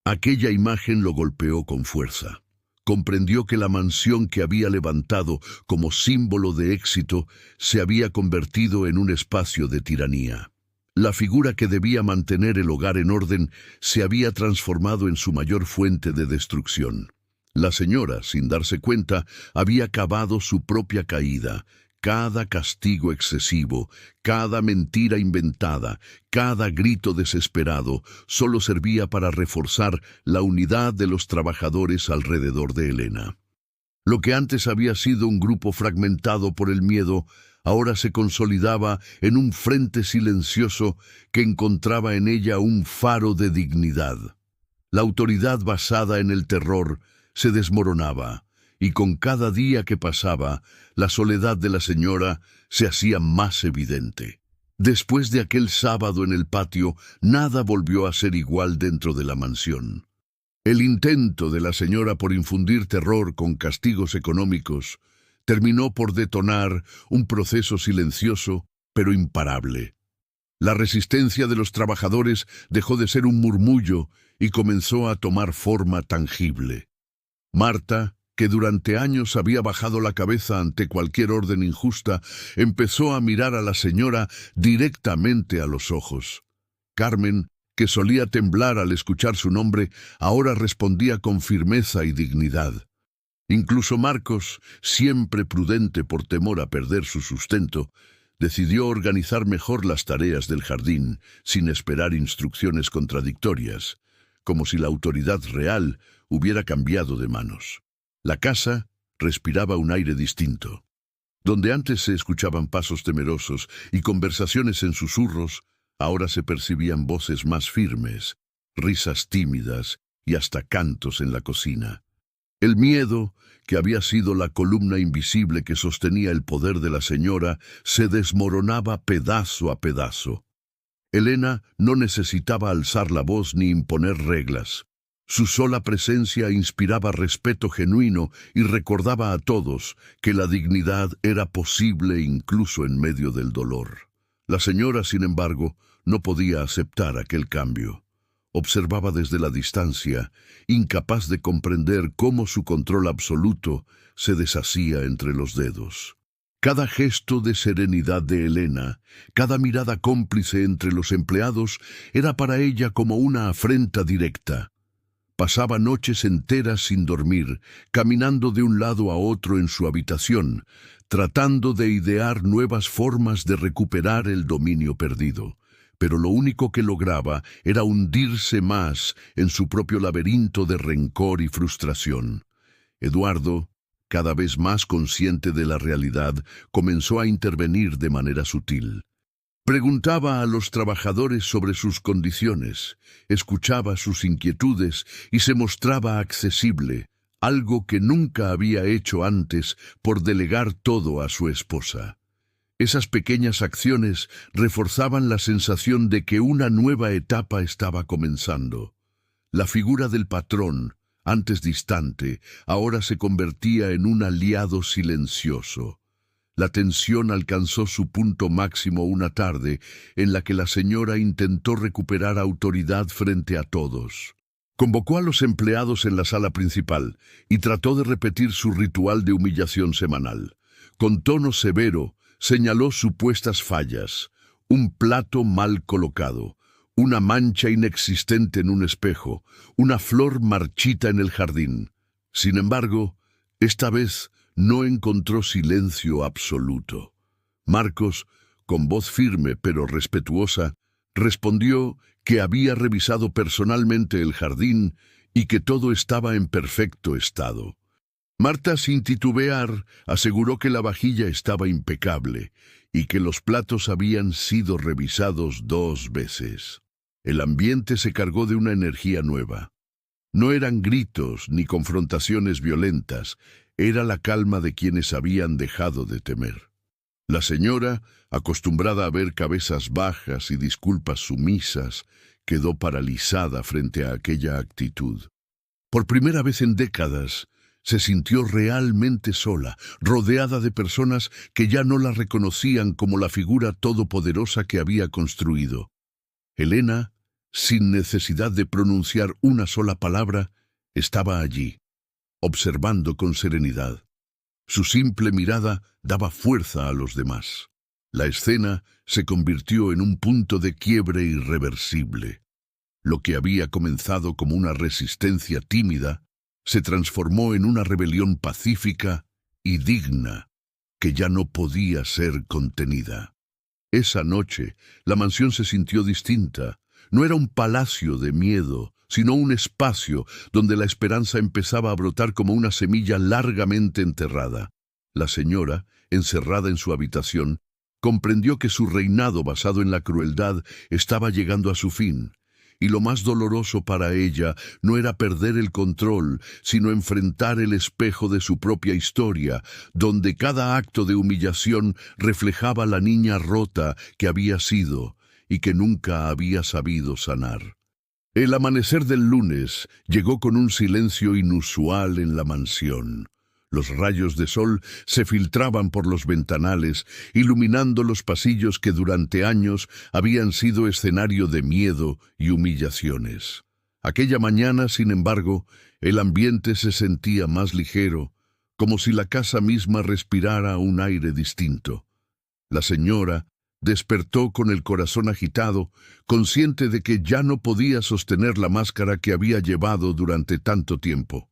[SPEAKER 1] Aquella imagen lo golpeó con fuerza. Comprendió que la mansión que había levantado como símbolo de éxito se había convertido en un espacio de tiranía. La figura que debía mantener el hogar en orden se había transformado en su mayor fuente de destrucción. La señora, sin darse cuenta, había cavado su propia caída. Cada castigo excesivo, cada mentira inventada, cada grito desesperado, solo servía para reforzar la unidad de los trabajadores alrededor de Elena. Lo que antes había sido un grupo fragmentado por el miedo, ahora se consolidaba en un frente silencioso que encontraba en ella un faro de dignidad. La autoridad basada en el terror se desmoronaba, y con cada día que pasaba, la soledad de la señora se hacía más evidente. Después de aquel sábado en el patio, nada volvió a ser igual dentro de la mansión. El intento de la señora por infundir terror con castigos económicos terminó por detonar un proceso silencioso, pero imparable. La resistencia de los trabajadores dejó de ser un murmullo y comenzó a tomar forma tangible. Marta, que durante años había bajado la cabeza ante cualquier orden injusta, empezó a mirar a la señora directamente a los ojos. Carmen, que solía temblar al escuchar su nombre, ahora respondía con firmeza y dignidad. Incluso Marcos, siempre prudente por temor a perder su sustento, decidió organizar mejor las tareas del jardín, sin esperar instrucciones contradictorias, como si la autoridad real hubiera cambiado de manos. La casa respiraba un aire distinto. Donde antes se escuchaban pasos temerosos y conversaciones en susurros, ahora se percibían voces más firmes, risas tímidas y hasta cantos en la cocina. El miedo, que había sido la columna invisible que sostenía el poder de la señora, se desmoronaba pedazo a pedazo. Elena no necesitaba alzar la voz ni imponer reglas. Su sola presencia inspiraba respeto genuino y recordaba a todos que la dignidad era posible incluso en medio del dolor. La señora, sin embargo, no podía aceptar aquel cambio. Observaba desde la distancia, incapaz de comprender cómo su control absoluto se deshacía entre los dedos. Cada gesto de serenidad de Elena, cada mirada cómplice entre los empleados, era para ella como una afrenta directa. Pasaba noches enteras sin dormir, caminando de un lado a otro en su habitación, tratando de idear nuevas formas de recuperar el dominio perdido. Pero lo único que lograba era hundirse más en su propio laberinto de rencor y frustración. Eduardo, cada vez más consciente de la realidad, comenzó a intervenir de manera sutil. Preguntaba a los trabajadores sobre sus condiciones, escuchaba sus inquietudes y se mostraba accesible, algo que nunca había hecho antes por delegar todo a su esposa. Esas pequeñas acciones reforzaban la sensación de que una nueva etapa estaba comenzando. La figura del patrón, antes distante, ahora se convertía en un aliado silencioso. La tensión alcanzó su punto máximo una tarde en la que la señora intentó recuperar autoridad frente a todos. Convocó a los empleados en la sala principal y trató de repetir su ritual de humillación semanal. Con tono severo, señaló supuestas fallas: un plato mal colocado, una mancha inexistente en un espejo, una flor marchita en el jardín. Sin embargo, esta vez no encontró silencio absoluto. Marcos, con voz firme pero respetuosa, respondió que había revisado personalmente el jardín y que todo estaba en perfecto estado. Marta, sin titubear, aseguró que la vajilla estaba impecable y que los platos habían sido revisados 2 veces. El ambiente se cargó de una energía nueva. No eran gritos ni confrontaciones violentas, era la calma de quienes habían dejado de temer. La señora, acostumbrada a ver cabezas bajas y disculpas sumisas, quedó paralizada frente a aquella actitud. Por primera vez en décadas, se sintió realmente sola, rodeada de personas que ya no la reconocían como la figura todopoderosa que había construido. Elena, sin necesidad de pronunciar una sola palabra, estaba allí, observando con serenidad. Su simple mirada daba fuerza a los demás. La escena se convirtió en un punto de quiebre irreversible. Lo que había comenzado como una resistencia tímida se transformó en una rebelión pacífica y digna que ya no podía ser contenida. Esa noche, la mansión se sintió distinta. No era un palacio de miedo, sino un espacio donde la esperanza empezaba a brotar como una semilla largamente enterrada. La señora, encerrada en su habitación, comprendió que su reinado basado en la crueldad estaba llegando a su fin, y lo más doloroso para ella no era perder el control, sino enfrentar el espejo de su propia historia, donde cada acto de humillación reflejaba la niña rota que había sido y que nunca había sabido sanar. El amanecer del lunes llegó con un silencio inusual en la mansión. Los rayos de sol se filtraban por los ventanales, iluminando los pasillos que durante años habían sido escenario de miedo y humillaciones. Aquella mañana, sin embargo, el ambiente se sentía más ligero, como si la casa misma respirara un aire distinto. La señora despertó con el corazón agitado, consciente de que ya no podía sostener la máscara que había llevado durante tanto tiempo.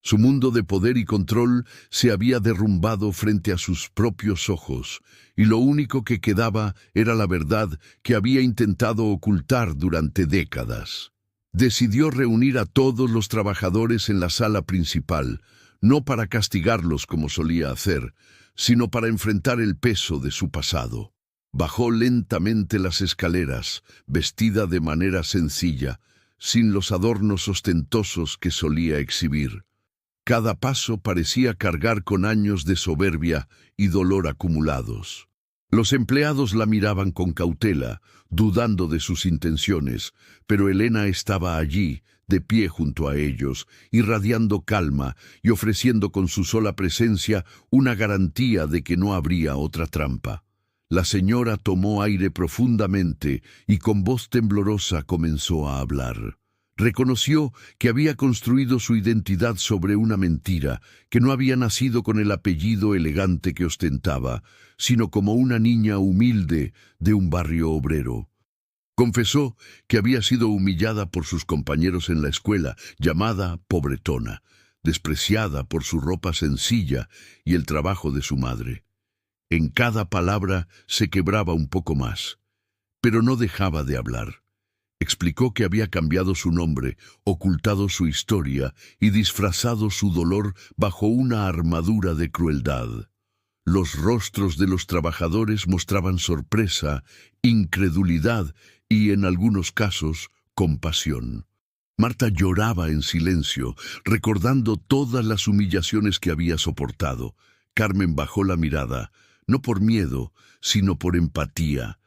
[SPEAKER 1] Su mundo de poder y control se había derrumbado frente a sus propios ojos, y lo único que quedaba era la verdad que había intentado ocultar durante décadas. Decidió reunir a todos los trabajadores en la sala principal, no para castigarlos como solía hacer, sino para enfrentar el peso de su pasado. Bajó lentamente las escaleras, vestida de manera sencilla, sin los adornos ostentosos que solía exhibir. Cada paso parecía cargar con años de soberbia y dolor acumulados. Los empleados la miraban con cautela, dudando de sus intenciones, pero Elena estaba allí, de pie junto a ellos, irradiando calma y ofreciendo con su sola presencia una garantía de que no habría otra trampa. La señora tomó aire profundamente y con voz temblorosa comenzó a hablar. Reconoció que había construido su identidad sobre una mentira, que no había nacido con el apellido elegante que ostentaba, sino como una niña humilde de un barrio obrero. Confesó que había sido humillada por sus compañeros en la escuela, llamada pobretona, despreciada por su ropa sencilla y el trabajo de su madre. En cada palabra se quebraba un poco más, pero no dejaba de hablar. Explicó que había cambiado su nombre, ocultado su historia y disfrazado su dolor bajo una armadura de crueldad. Los rostros de los trabajadores mostraban sorpresa, incredulidad y, en algunos casos, compasión. Marta lloraba en silencio, recordando todas las humillaciones que había soportado. Carmen bajó la mirada. no por miedo, sino por empatía.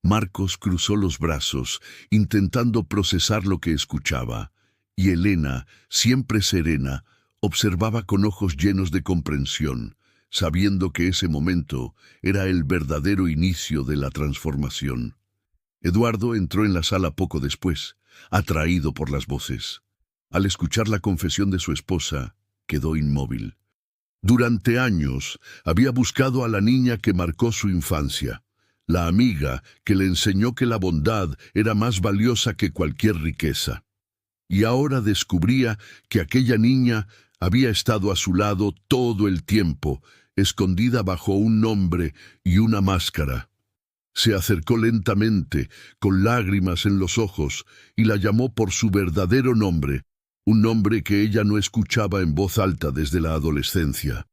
[SPEAKER 1] Marcos cruzó los brazos, intentando procesar lo que escuchaba, y Elena, siempre serena, observaba con ojos llenos de comprensión, sabiendo que ese momento era el verdadero inicio de la transformación. Eduardo entró en la sala poco después, atraído por las voces. Al escuchar la confesión de su esposa, quedó inmóvil. Durante años había buscado a la niña que marcó su infancia, la amiga que le enseñó que la bondad era más valiosa que cualquier riqueza. Y ahora descubría que aquella niña había estado a su lado todo el tiempo, escondida bajo un nombre y una máscara. Se acercó lentamente, con lágrimas en los ojos, y la llamó por su verdadero nombre, un nombre que ella no escuchaba en voz alta desde la adolescencia.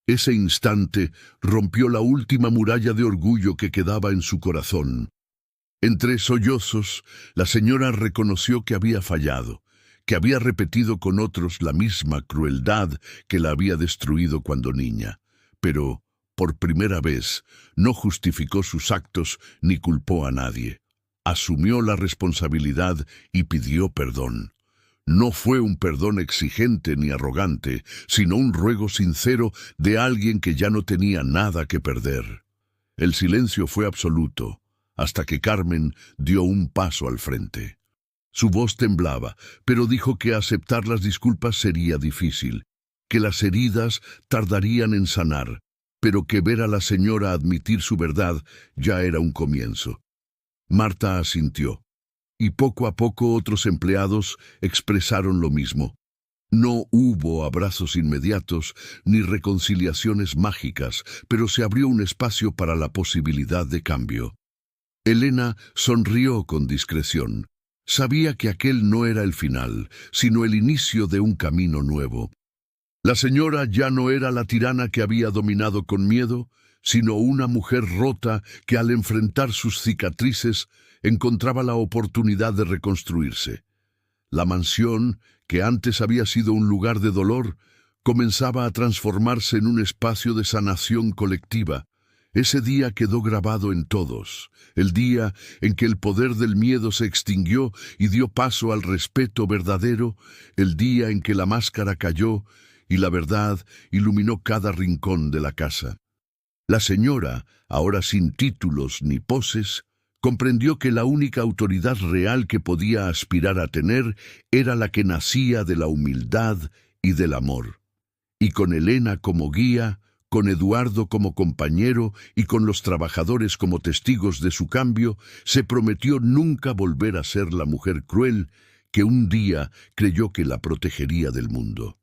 [SPEAKER 1] Ese instante rompió la última muralla de orgullo que quedaba en su corazón. Entre sollozos, la señora reconoció que había fallado, que había repetido con otros la misma crueldad que la había destruido cuando niña. Pero, por primera vez, no justificó sus actos ni culpó a nadie. Asumió la responsabilidad y pidió perdón. No fue un perdón exigente ni arrogante, sino un ruego sincero de alguien que ya no tenía nada que perder. El silencio fue absoluto, hasta que Carmen dio un paso al frente. Su voz temblaba, pero dijo que aceptar las disculpas sería difícil, que las heridas tardarían en sanar, pero que ver a la señora admitir su verdad ya era un comienzo. Marta asintió. Y poco a poco otros empleados expresaron lo mismo. No hubo abrazos inmediatos ni reconciliaciones mágicas, pero se abrió un espacio para la posibilidad de cambio. Elena sonrió con discreción. Sabía que aquel no era el final, sino el inicio de un camino nuevo. La señora ya no era la tirana que había dominado con miedo, sino una mujer rota que al enfrentar sus cicatrices encontraba la oportunidad de reconstruirse. La mansión, que antes había sido un lugar de dolor, comenzaba a transformarse en un espacio de sanación colectiva. Ese día quedó grabado en todos, el día en que el poder del miedo se extinguió y dio paso al respeto verdadero, el día en que la máscara cayó y la verdad iluminó cada rincón de la casa. La señora, ahora sin títulos ni poses, comprendió que la única autoridad real que podía aspirar a tener era la que nacía de la humildad y del amor. Y con Elena como guía, con Eduardo como compañero y con los trabajadores como testigos de su cambio, se prometió nunca volver a ser la mujer cruel que un día creyó que la protegería del mundo.